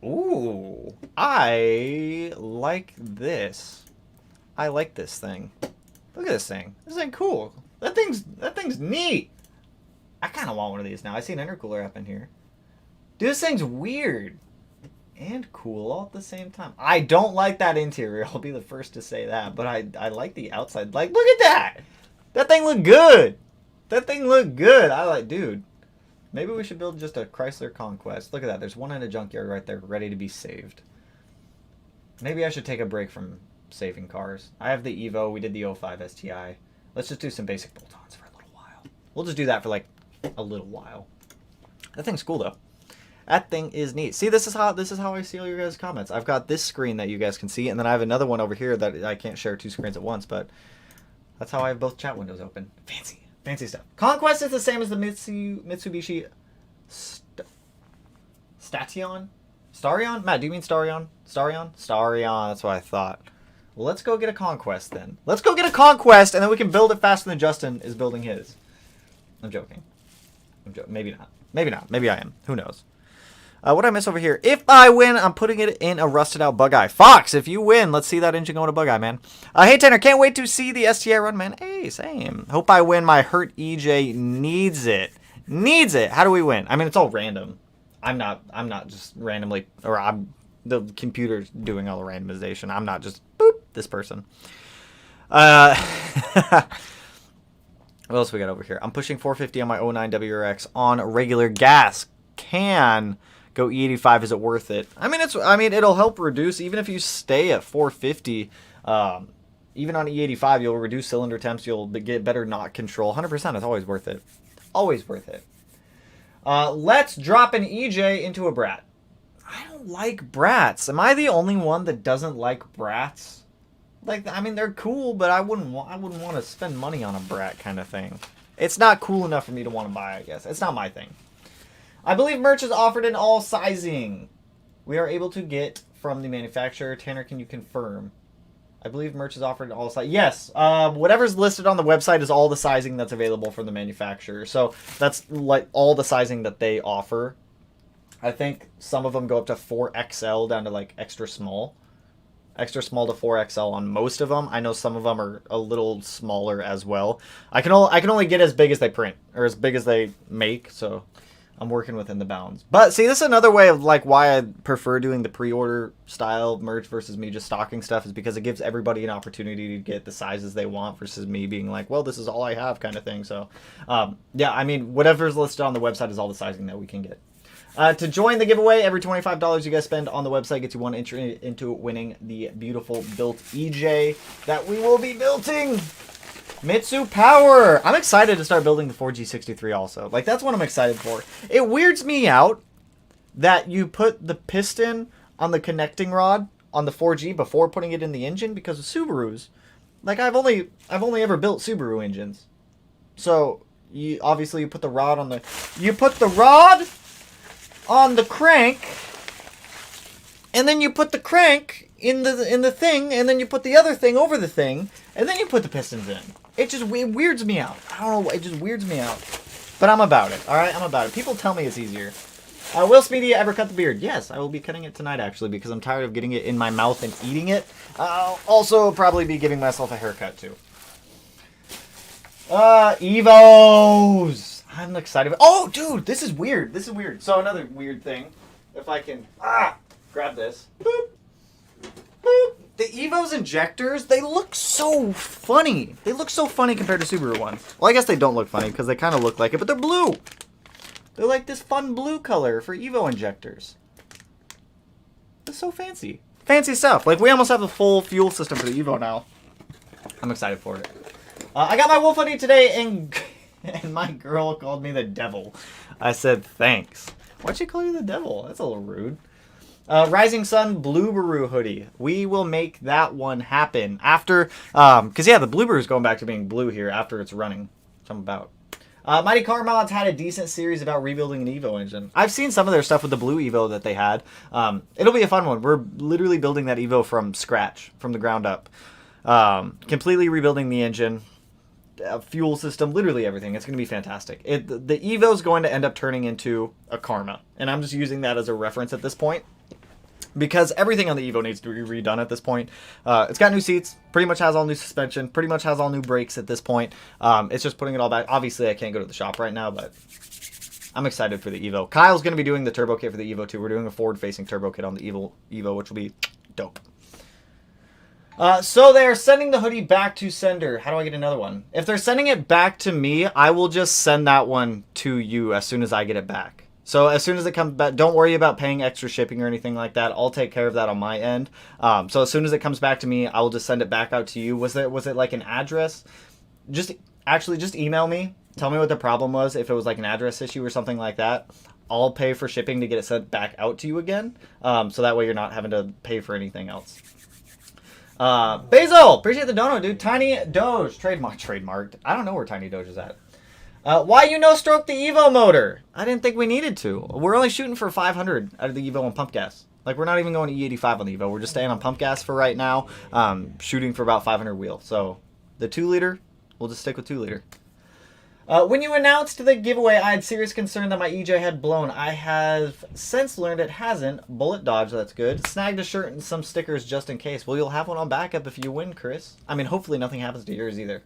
Ooh. I like this. I like this thing. Look at this thing. This thing cool. That thing's neat. I kind of want one of these now. I see an intercooler up in here. Dude, this thing's weird and cool all at the same time. I don't like that interior. I'll be the first to say that. But I like the outside. Like, look at that. That thing looked good. That thing looked good. I like, dude. Maybe we should build just a Chrysler Conquest. Look at that. There's one in a junkyard right there ready to be saved. Maybe I should take a break from saving cars. I have the Evo. We did the 05 STI. Let's just do some basic bolt-ons for a little while. We'll just do that for like a little while. That thing's cool though. That thing is neat. See, this is how I see all your guys' comments. I've got this screen that you guys can see, and then I have another one over here that I can't share two screens at once, but that's how I have both chat windows open. Fancy stuff. Conquest is the same as the Mitsubishi Starion? Starion? Matt, do you mean Starion? Starion, that's what I thought. Well, let's go get a Conquest then. Let's go get a Conquest, and then we can build it faster than Justin is building his. I'm joking. Maybe not. Maybe not. Maybe I am. Who knows? What did I miss over here? If I win, I'm putting it in a rusted out Bug-Eye. Fox, if you win, let's see that engine going to Bug-Eye, man. Hey, Tanner, can't wait to see the STI run, man. Hey, same. Hope I win. My hurt EJ needs it. Needs it. How do we win? I mean, it's all random. I'm not just randomly, or the computer's doing all the randomization. I'm not just, boop, this person. What else we got over here? I'm pushing 450 on my 09 WRX on regular gas. Can go E85. Is it worth it? I mean, it'll help reduce, even if you stay at 450. Even on E85, you'll reduce cylinder temps. You'll get better knock control. 100%. It's always worth it. Always worth it. Let's drop an EJ into a Brat. I don't like Brats. Am I the only one that doesn't like Brats? Like, I mean, they're cool, but I wouldn't want to spend money on a Brat kind of thing. It's not cool enough for me to want to buy, I guess. It's not my thing. I believe merch is offered in all sizing. We are able to get from the manufacturer. Tanner, can you confirm? I believe merch is offered in all sizes. Yes. Whatever's listed on the website is all the sizing that's available from the manufacturer. So that's like all the sizing that they offer. I think some of them go up to 4XL down to like extra small. Extra small to 4XL on most of them. I know some of them are a little smaller as well. I can only get as big as they print, or as big as they make, so I'm working within the bounds. But see, this is another way of like why I prefer doing the pre-order style merch versus me just stocking stuff, is because it gives everybody an opportunity to get the sizes they want versus me being like, well, this is all I have kind of thing. So yeah, I mean, whatever's listed on the website is all the sizing that we can get. To join the giveaway, every $25 you guys spend on the website gets you one entry into winning the beautiful built EJ that we will be building. Mitsu Power. I'm excited to start building the 4G63 also. Like, that's what I'm excited for. It weirds me out that you put the piston on the connecting rod on the 4G before putting it in the engine because of Subarus. Like, I've only ever built Subaru engines. So, obviously you put the rod on the... You put the rod on the crank, and then you put the crank in the thing, and then you put the other thing over the thing, and then you put the pistons in. It weirds me out. I don't know, it just weirds me out. But I'm about it, alright? I'm about it. People tell me it's easier. Will Speedy ever cut the beard? Yes, I will be cutting it tonight, actually, because I'm tired of getting it in my mouth and eating it. I'll also probably be giving myself a haircut, too. Evos! I'm excited. Oh, dude, this is weird. This is weird. So another weird thing, if I can grab this. Boop. Boop. The Evo's injectors, they look so funny. They look so funny compared to Subaru ones. Well, I guess they don't look funny because they kind of look like it, but they're blue. They're like this fun blue color for Evo injectors. It's so fancy. Fancy stuff. Like, we almost have the full fuel system for the Evo now. I'm excited for it. I got my wolf hoodie today, and my girl called me the devil. I said, thanks. Why'd she call you the devil? That's a little rude. Rising Sun Blueberry hoodie. We will make that one happen after, because yeah, the Blueberry's going back to being blue here after it's running. Which I'm about. Mighty Car Mods had a decent series about rebuilding an Evo engine. I've seen some of their stuff with the blue Evo that they had. It'll be a fun one. We're literally building that Evo from scratch, from the ground up. Completely rebuilding the engine. Fuel system, literally everything. It's going to be fantastic. The Evo's going to end up turning into a Karma, and I'm just using that as a reference at this point. because everything on the Evo needs to be redone at this point. It's got new seats, pretty much has all new suspension, pretty much has all new brakes at this point. It's just putting it all back. Obviously, I can't go to the shop right now, but I'm excited for the Evo. Kyle's going to be doing the turbo kit for the Evo too. We're doing a forward-facing turbo kit on the Evo, which will be dope. So they're sending the hoodie back to sender. How do I get another one? If they're sending it back to me, I will just send that one to you as soon as I get it back. So as soon as it comes back, don't worry about paying extra shipping or anything like that. I'll take care of that on my end. So as soon as it comes back to me, I will just send it back out to you. Was it like an address? Just email me. Tell me what the problem was. If it was like an address issue or something like that, I'll pay for shipping to get it sent back out to you again. So that way you're not having to pay for anything else. Basil, appreciate the dono, dude. Tiny Doge, trademarked. I don't know where Tiny Doge is at. Why you no-stroke the Evo motor? I didn't think we needed to. We're only shooting for 500 out of the Evo on pump gas. Like, we're not even going to EJ25 on the Evo. We're just staying on pump gas for right now, shooting for about 500 wheel. So, the 2-liter, we'll just stick with 2-liter. When you announced the giveaway, I had serious concern that my EJ had blown. I have since learned it hasn't. Bullet dodge, that's good. Snagged a shirt and some stickers just in case. Well, you'll have one on backup if you win, Chris. I mean, hopefully nothing happens to yours either.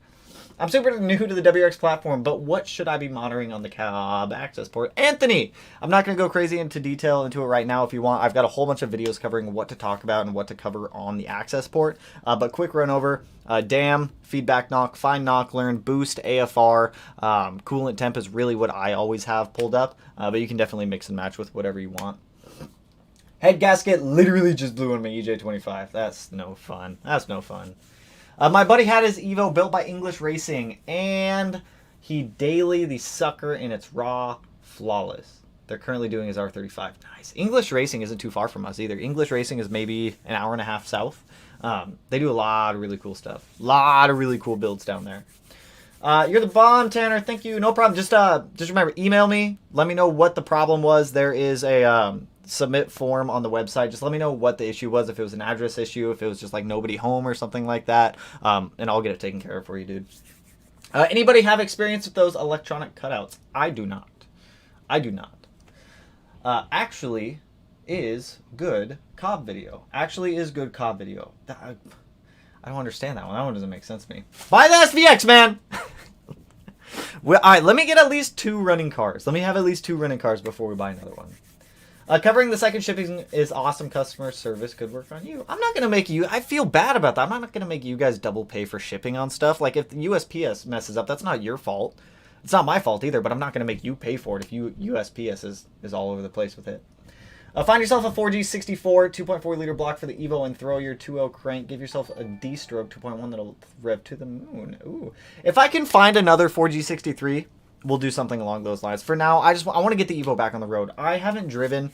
I'm super new to the WRX platform, but what should I be monitoring on the cab access port? Anthony! I'm not going to go crazy into detail into it right now if you want. I've got a whole bunch of videos covering what to talk about and what to cover on the access port. But quick run over. DAM, feedback knock, fine knock, learn, boost, AFR, coolant temp is really what I always have pulled up. But you can definitely mix and match with whatever you want. Head gasket literally just blew on my EJ25. That's no fun. That's no fun. My buddy had his Evo built by English Racing, and he daily the sucker in its raw, flawless. They're currently doing his R35. Nice. English Racing isn't too far from us either. English Racing is maybe an hour and a half south. They do a lot of really cool stuff. A lot of really cool builds down there. You're the bomb, Tanner. Thank you. No problem. Just remember, email me. Let me know what the problem was. There is a submit form on the website. Just let me know what the issue was, if it was an address issue, if it was just like nobody home or something like that, and I'll get it taken care of for you, dude. Anybody have experience with those electronic cutouts? I do not. I do not. Actually is good COB video. Actually is good COB video. I don't understand that one. That one doesn't make sense to me. Buy the SVX, man! Well, all right, let me get at least 2 running cars. Let me have at least 2 running cars before we buy another one. Covering the second shipping is awesome customer service. Good work on you. I'm not going to make you... I feel bad about that. I'm not going to make you guys double pay for shipping on stuff. Like, if the USPS messes up, that's not your fault. It's not my fault either, but I'm not going to make you pay for it if USPS is all over the place with it. Find yourself a 4G64 2.4 liter block for the Evo and throw your 2.0 crank. Give yourself a D-stroke 2.1 that'll rev to the moon. Ooh. If I can find another 4G63... we'll do something along those lines. For now, I want to get the Evo back on the road. I haven't driven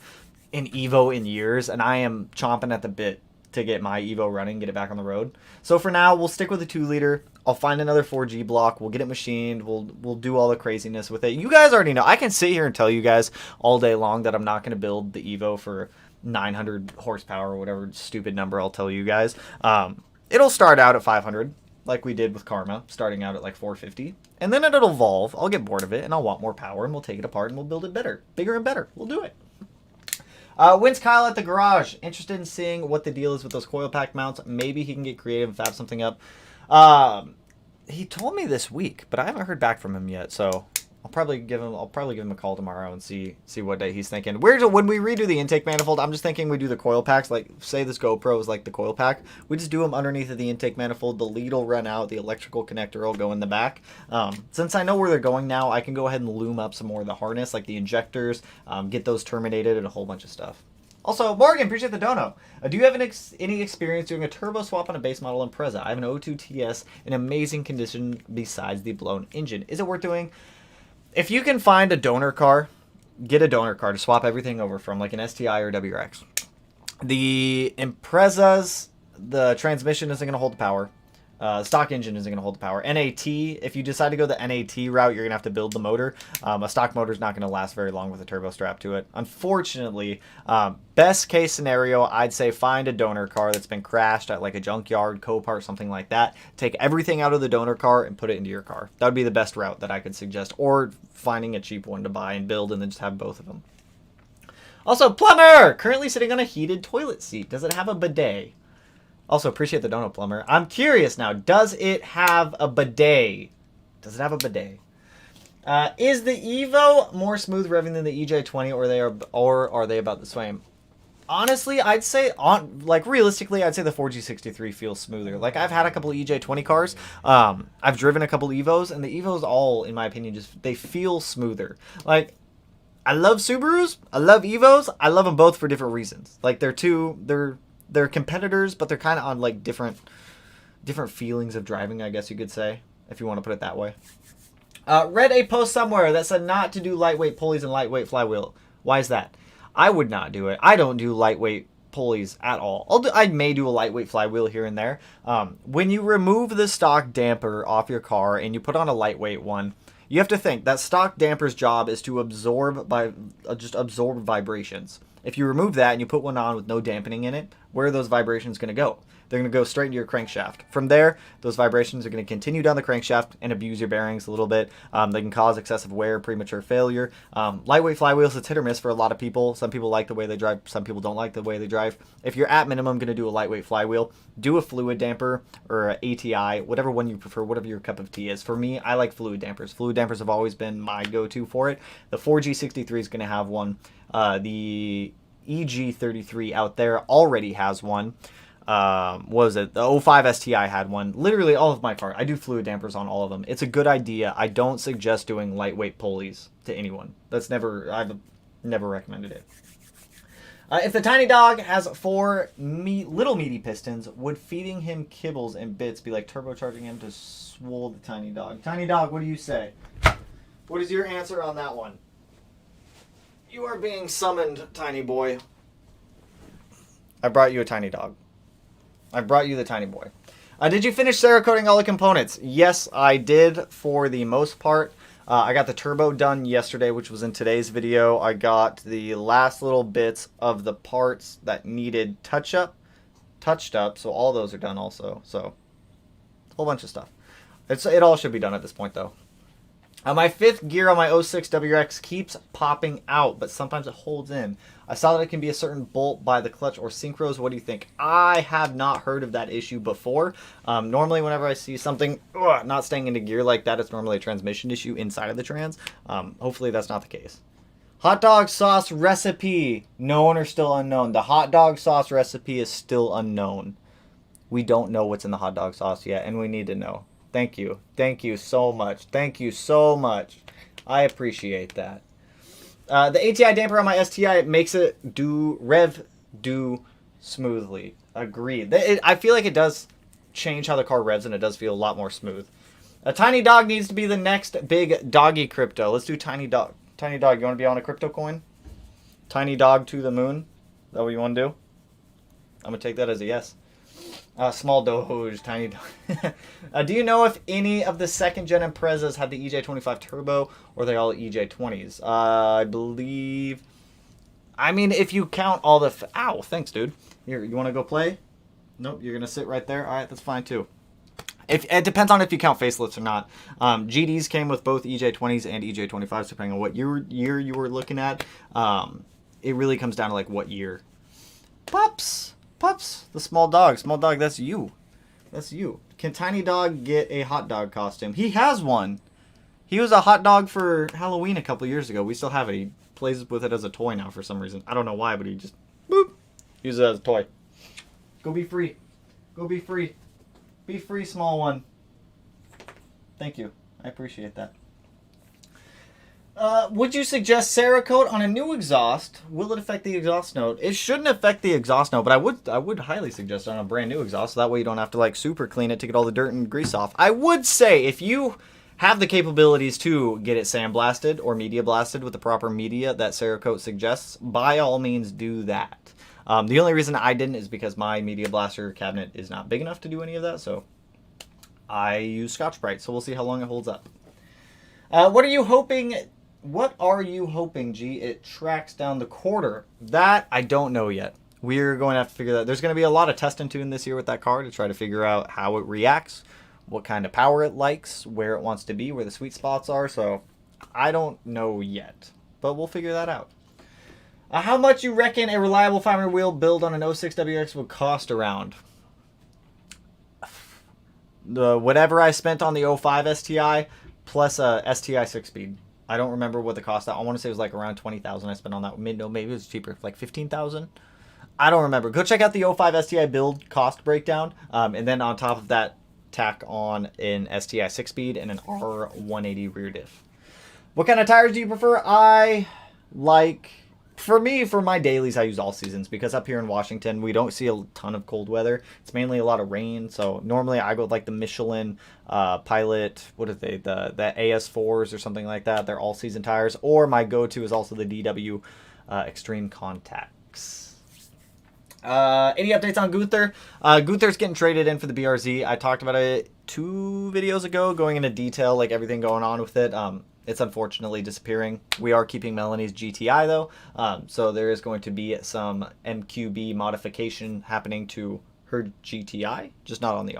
an Evo in years, and I am chomping at the bit to get my Evo running, get it back on the road. So for now, we'll stick with the 2-liter. I'll find another 4G block. We'll get it machined. We'll do all the craziness with it. You guys already know. I can sit here and tell you guys all day long that I'm not going to build the Evo for 900 horsepower or whatever stupid number I'll tell you guys. It'll start out at 500. Like we did with Karma, starting out at like 450. And then it'll evolve. I'll get bored of it, and I'll want more power, and we'll take it apart, and we'll build it better. Bigger and better. We'll do it. When's Kyle at the garage? Interested in seeing what the deal is with those coil pack mounts. Maybe he can get creative and fab something up. He told me this week, but I haven't heard back from him yet, so... I'll probably give him a call tomorrow and see what day he's thinking. When we redo the intake manifold, I'm just thinking we do the coil packs. Like, say this GoPro is like the coil pack. We just do them underneath of the intake manifold. The lead will run out. The electrical connector will go in the back. Since I know where they're going now, I can go ahead and loom up some more of the harness, like the injectors, get those terminated, and a whole bunch of stuff. Also, Morgan, appreciate the dono. Do you have any experience doing a turbo swap on a base model Impreza? I have an O2 TS in amazing condition besides the blown engine. Is it worth doing? If you can find a donor car, get a donor car to swap everything over from, like an STI or WRX. The Imprezas, the transmission isn't going to hold the power. Stock engine isn't going to hold the power. NAT, if you decide to go the NAT route, you're going to have to build the motor. A stock motor is not going to last very long with a turbo strap to it. Unfortunately, best case scenario, I'd say find a donor car that's been crashed at like a junkyard, Copart, something like that. Take everything out of the donor car and put it into your car. That would be the best route that I could suggest. Or finding a cheap one to buy and build and then just have both of them. Also, plumber! Currently sitting on a heated toilet seat. Does it have a bidet? Also, appreciate the donut, plumber. I'm curious now. Does it have a bidet? Does it have a bidet? Is the Evo more smooth revving than the EJ20, or are they about the same? Honestly, I'd say, realistically, I'd say the 4G63 feels smoother. Like, I've had a couple of EJ20 cars. I've driven a couple of Evos, and the Evos all, in my opinion, they feel smoother. Like, I love Subarus. I love Evos. I love them both for different reasons. Like, they're competitors, but they're kind of on, like, different feelings of driving, I guess you could say, if you want to put it that way. Read a post somewhere that said not to do lightweight pulleys and lightweight flywheel. Why is that? I would not do it. I don't do lightweight pulleys at all. I may do a lightweight flywheel here and there. When you remove the stock damper off your car and you put on a lightweight one, you have to think that stock damper's job is to absorb vibrations. If you remove that and you put one on with no dampening in it, where are those vibrations going to go? They're going to go straight into your crankshaft. From there, those vibrations are going to continue down the crankshaft and abuse your bearings a little bit. They can cause excessive wear, premature failure. Lightweight flywheels, it's hit or miss for a lot of people. Some people like the way they drive. Some people don't like the way they drive. If you're at minimum going to do a lightweight flywheel, do a fluid damper or an ATI, whatever one you prefer, whatever your cup of tea is. For me, I like fluid dampers. Fluid dampers have always been my go-to for it. The 4G63 is going to have one. The EJ25 out there already has one. What was it? The 05 STI had one. Literally all of my cars. I do fluid dampers on all of them. It's a good idea. I don't suggest doing lightweight pulleys to anyone. I've never recommended it. If the tiny dog has 4 little meaty pistons, would feeding him kibbles and bits be like turbocharging him to swole the tiny dog? Tiny dog, what do you say? What is your answer on that one? You are being summoned, tiny boy. I brought you a tiny dog. I brought you the tiny boy. Did you finish Cerakoting all the components? Yes, I did for the most part. I got the turbo done yesterday, which was in today's video. I got the last little bits of the parts that needed touched up. So all those are done also. So a whole bunch of stuff. It all should be done at this point, though. My 5th gear on my 06 WX keeps popping out, but sometimes it holds in. I saw that it can be a certain bolt by the clutch or synchros. What do you think? I have not heard of that issue before. Normally, whenever I see something not staying into gear like that, it's normally a transmission issue inside of the trans. Hopefully, that's not the case. Hot dog sauce recipe. Known or still unknown? The hot dog sauce recipe is still unknown. We don't know what's in the hot dog sauce yet, and we need to know. Thank you. Thank you so much. Thank you so much. I appreciate that. The ATI damper on my STI makes it rev smoothly. Agreed. I feel like it does change how the car revs, and it does feel a lot more smooth. A tiny dog needs to be the next big doggy crypto. Let's do tiny dog. Tiny dog, you want to be on a crypto coin? Tiny dog to the moon? Is that what you want to do? I'm going to take that as a yes. Small Doge, tiny dog. Do you know if any of the 2nd gen Imprezas had the EJ25 turbo, or are they all EJ20s? I believe... I mean, if you count all the... Ow, thanks, dude. Here, you want to go play? Nope, you're going to sit right there? Alright, that's fine, too. It depends on if you count facelifts or not. GDs came with both EJ20s and EJ25s, depending on what year you were looking at. It really comes down to, like, what year. Pups! Pups, the small dog. Small dog, that's you. That's you. Can Tiny Dog get a hot dog costume? He has one. He was a hot dog for Halloween a couple years ago. We still have it. He plays with it as a toy now for some reason. I don't know why, but he just, boop, uses it as a toy. Go be free. Go be free. Be free, small one. Thank you. I appreciate that. Would you suggest Cerakote on a new exhaust? Will it affect the exhaust note? It shouldn't affect the exhaust note, but I would highly suggest it on a brand new exhaust, so that way you don't have to like super clean it to get all the dirt and grease off. I would say if you have the capabilities to get it sandblasted or media blasted with the proper media that Cerakote suggests, by all means do that. The only reason I didn't is because my media blaster cabinet is not big enough to do any of that, so I use Scotch-Brite, so we'll see how long it holds up. What are you hoping, G, it tracks down the quarter? That, I don't know yet. We're going to have to figure that. There's going to be a lot of test and tune this year with that car to try to figure out how it reacts, what kind of power it likes, where it wants to be, where the sweet spots are, so I don't know yet, but we'll figure that out. How much you reckon a reliable 500 wheel build on an 06 WX would cost around? Whatever I spent on the 05 STI plus a STI 6-speed. I don't remember what the cost. I want to say it was like around 20,000 I spent on that. No, maybe it was cheaper, like 15,000. I don't remember. Go check out the 05 STI build cost breakdown, and then on top of that, tack on an STI 6-speed and an R180 rear diff. What kind of tires do you prefer? I like, for my dailies, I use all seasons because up here in Washington, we don't see a ton of cold weather. It's mainly a lot of rain. So normally I go with like the Michelin Pilot, what are they? The AS4s or something like that. They're all season tires. Or my go-to is also the DW Extreme Contacts. Any updates on Gunther? Gunther's getting traded in for the BRZ. I talked about it 2 videos ago, going into detail, like everything going on with it. It's unfortunately disappearing. We are keeping Melanie's GTI though, so there is going to be some MQB modification happening to her GTI, just not on the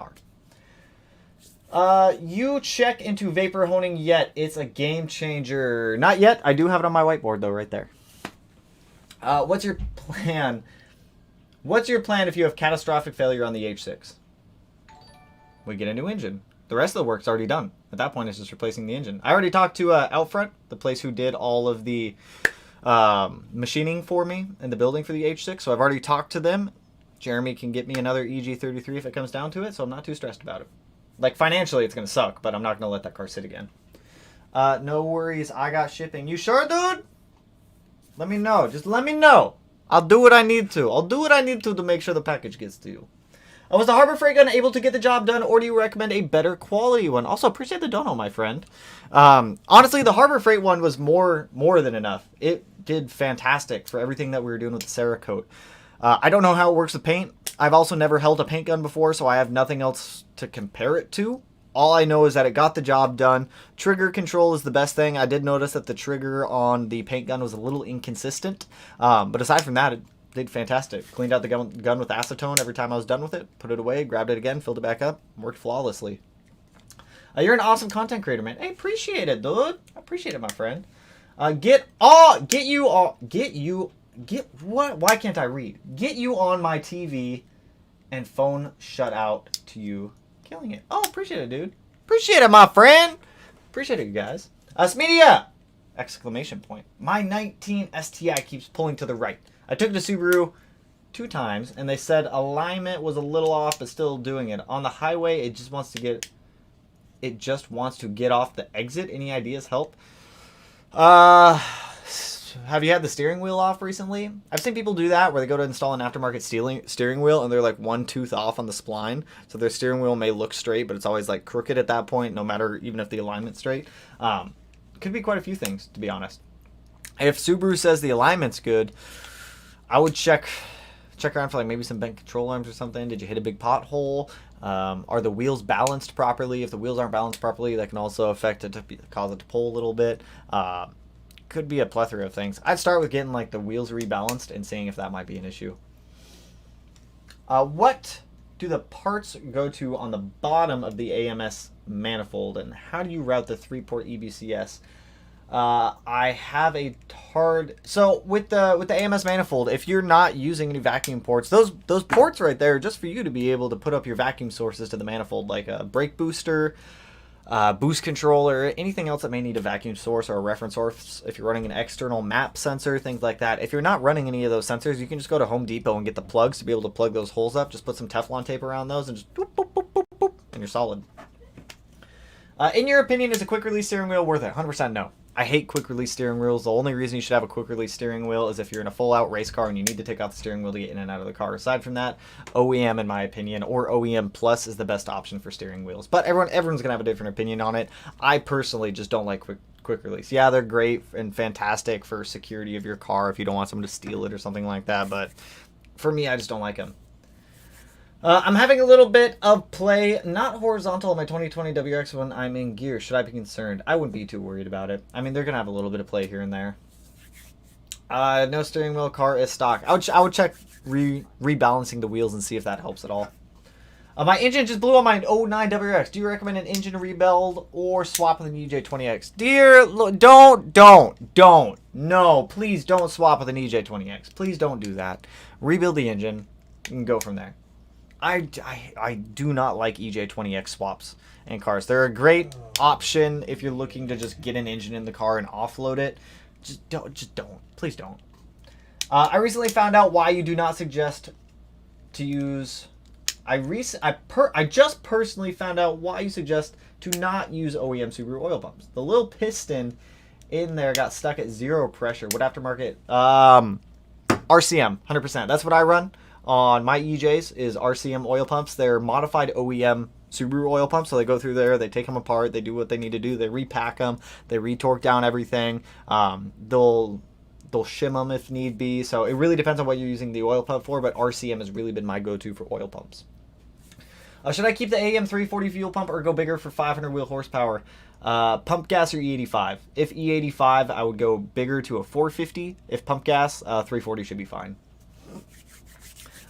R. You check into vapor honing yet? It's a game changer. Not yet. I do have it on my whiteboard though, right there. What's your plan? What's your plan if you have catastrophic failure on the H6? We get a new engine. The rest of the work's already done. At that point, it's just replacing the engine. I already talked to Outfront, the place who did all of the machining for me in the building for the H6. So I've already talked to them. Jeremy can get me another EJ25 if it comes down to it, so I'm not too stressed about it. Like, financially, it's going to suck, but I'm not going to let that car sit again. No worries. I got shipping. You sure, dude? Let me know. Just let me know. I'll do what I need to. I'll do what I need to make sure the package gets to you. Was the Harbor Freight gun able to get the job done, or do you recommend a better quality one? Also, appreciate the dono, my friend. Honestly, the Harbor Freight one was more than enough. It did fantastic for everything that we were doing with the Cerakote. I don't know how it works with paint. I've also never held a paint gun before, so I have nothing else to compare it to. All I know is that it got the job done. Trigger control is the best thing. I did notice that the trigger on the paint gun was a little inconsistent. But aside from that, it did fantastic. Cleaned out the gun with acetone every time I was done with it. Put it away, grabbed it again, filled it back up. Worked flawlessly. You're an awesome content creator, man. Hey, appreciate it, dude. I appreciate it, my friend. Get what? Why can't I read? Get you on my TV and phone shut out to you. Killing it. Oh, appreciate it, dude. Appreciate it, my friend. Appreciate it, you guys. Smedia! Exclamation point. My 19 STI keeps pulling to the right. I took it to Subaru 2 times, and they said alignment was a little off, but still doing it. On the highway, it just wants to get off the exit. Any ideas help? Have you had the steering wheel off recently? I've seen people do that where they go to install an aftermarket steering wheel and they're like 1 tooth off on the spline. So their steering wheel may look straight, but it's always like crooked at that point, no matter even if the alignment's straight. Could be quite a few things, to be honest. If Subaru says the alignment's good, I would check around for like maybe some bent control arms or something. Did you hit a big pothole? Are the wheels balanced properly? If the wheels aren't balanced properly, that can also affect it to cause it to pull a little bit. Could be a plethora of things. I'd start with getting like the wheels rebalanced and seeing if that might be an issue. What do the parts go to on the bottom of the AMS manifold, and how do you route the 3-port EBCS? I have a so with the AMS manifold, if you're not using any vacuum ports, those ports right there are just for you to be able to put up your vacuum sources to the manifold, like a brake booster, boost controller, anything else that may need a vacuum source or a reference source. If you're running an external map sensor, things like that. If you're not running any of those sensors, you can just go to Home Depot and get the plugs to be able to plug those holes up. Just put some Teflon tape around those and just boop, boop, boop, boop, boop, and you're solid. In your opinion, is a quick release steering wheel worth it? 100% no. I hate quick release steering wheels. The only reason you should have a quick release steering wheel is if you're in a full out race car and you need to take off the steering wheel to get in and out of the car. Aside from that, OEM, in my opinion, or OEM Plus is the best option for steering wheels. But everyone's gonna have a different opinion on it. I personally just don't like quick release. Yeah, they're great and fantastic for security of your car if you don't want someone to steal it or something like that. But for me, I just don't like them. I'm having a little bit of play, not horizontal, on my 2020 WRX when I'm in gear. Should I be concerned? I wouldn't be too worried about it. I mean, they're going to have a little bit of play here and there. No steering wheel, car is stock. I would check rebalancing the wheels and see if that helps at all. My engine just blew on my 09 WRX. Do you recommend an engine rebuild or swap with an EJ20X? Dear, don't. No, please don't swap with an EJ20X. Please don't do that. Rebuild the engine and go from there. I do not like EJ20X swaps in cars. They're a great option if you're looking to just get an engine in the car and offload it. Just don't. Please don't. I recently found out why you do not suggest to use... I just personally found out why you suggest to not use OEM Subaru oil pumps. The little piston in there got stuck at 0 pressure. What aftermarket? RCM, 100%. That's what I run on my EJs is RCM oil pumps. They're modified OEM Subaru oil pumps. So they go through there, they take them apart, they do what they need to do, they repack them, they retorque down everything. They'll shim them if need be. So it really depends on what you're using the oil pump for, but RCM has really been my go-to for oil pumps. Should I keep the AM340 fuel pump or go bigger for 500 wheel horsepower? Pump gas or E85? If E85, I would go bigger to a 450. If pump gas, 340 should be fine.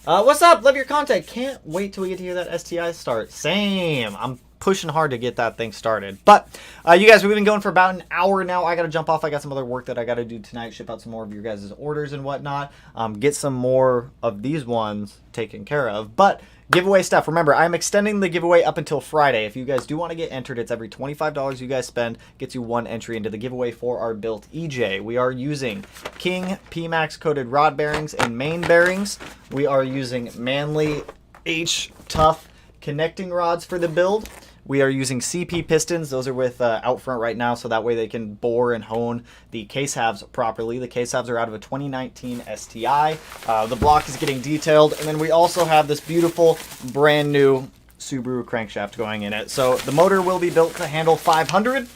What's up? Love your content. Can't wait till we get to hear that STI start. Same. I'm pushing hard to get that thing started. But you guys, we've been going for about an hour now. I got to jump off. I got some other work that I got to do tonight. Ship out some more of your guys' orders and whatnot. Get some more of these ones taken care of. But giveaway stuff. Remember, I'm extending the giveaway up until Friday. If you guys do want to get entered, it's every $25 you guys spend gets you 1 entry into the giveaway for our built EJ. We are using King PMAX coated rod bearings and main bearings. We are using Manley H Tough connecting rods for the build. We are using CP pistons. Those are with out front right now, so that way they can bore and hone the case halves properly. The case halves are out of a 2019 STI. The block is getting detailed, and then we also have this beautiful brand new Subaru crankshaft going in it. So the motor will be built to handle 500.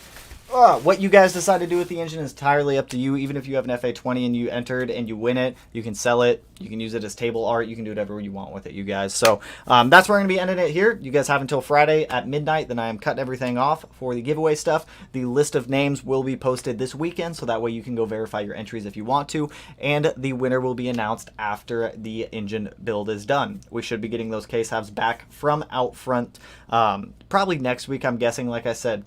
What you guys decide to do with the engine is entirely up to you. Even if you have an FA20 and you entered and you win it, you can sell it. You can use it as table art. You can do whatever you want with it, you guys. So that's where I'm going to be ending it here. You guys have until Friday at midnight. Then I am cutting everything off for the giveaway stuff. The list of names will be posted this weekend, so that way you can go verify your entries if you want to. And the winner will be announced after the engine build is done. We should be getting those case halves back from out front probably next week, I'm guessing. Like I said,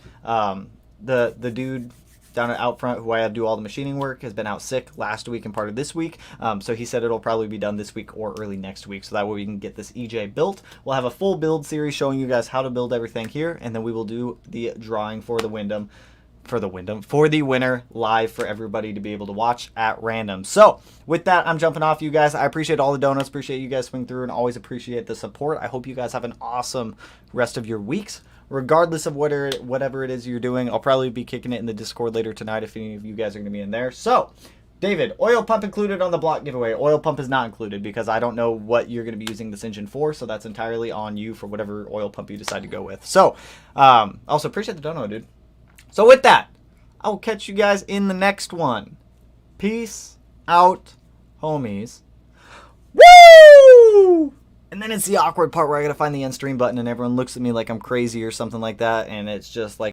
the dude down at out front who I do all the machining work has been out sick last week and part of this week. So he said it'll probably be done this week or early next week. So that way we can get this EJ built. We'll have a full build series showing you guys how to build everything here. And then we will do the drawing for the winner live for everybody to be able to watch at random. So with that, I'm jumping off, you guys. I appreciate all the donuts. Appreciate you guys swing through and always appreciate the support. I hope you guys have an awesome rest of your weeks. Regardless of whatever it is you're doing, I'll probably be kicking it in the Discord later tonight if any of you guys are going to be in there. So, David, oil pump included on the block giveaway. Oil pump is not included because I don't know what you're going to be using this engine for, so that's entirely on you for whatever oil pump you decide to go with. So, also appreciate the donut, dude. So with that, I will catch you guys in the next one. Peace out, homies. Woo! And then it's the awkward part where I gotta find the end stream button and everyone looks at me like I'm crazy or something like that, and it's just like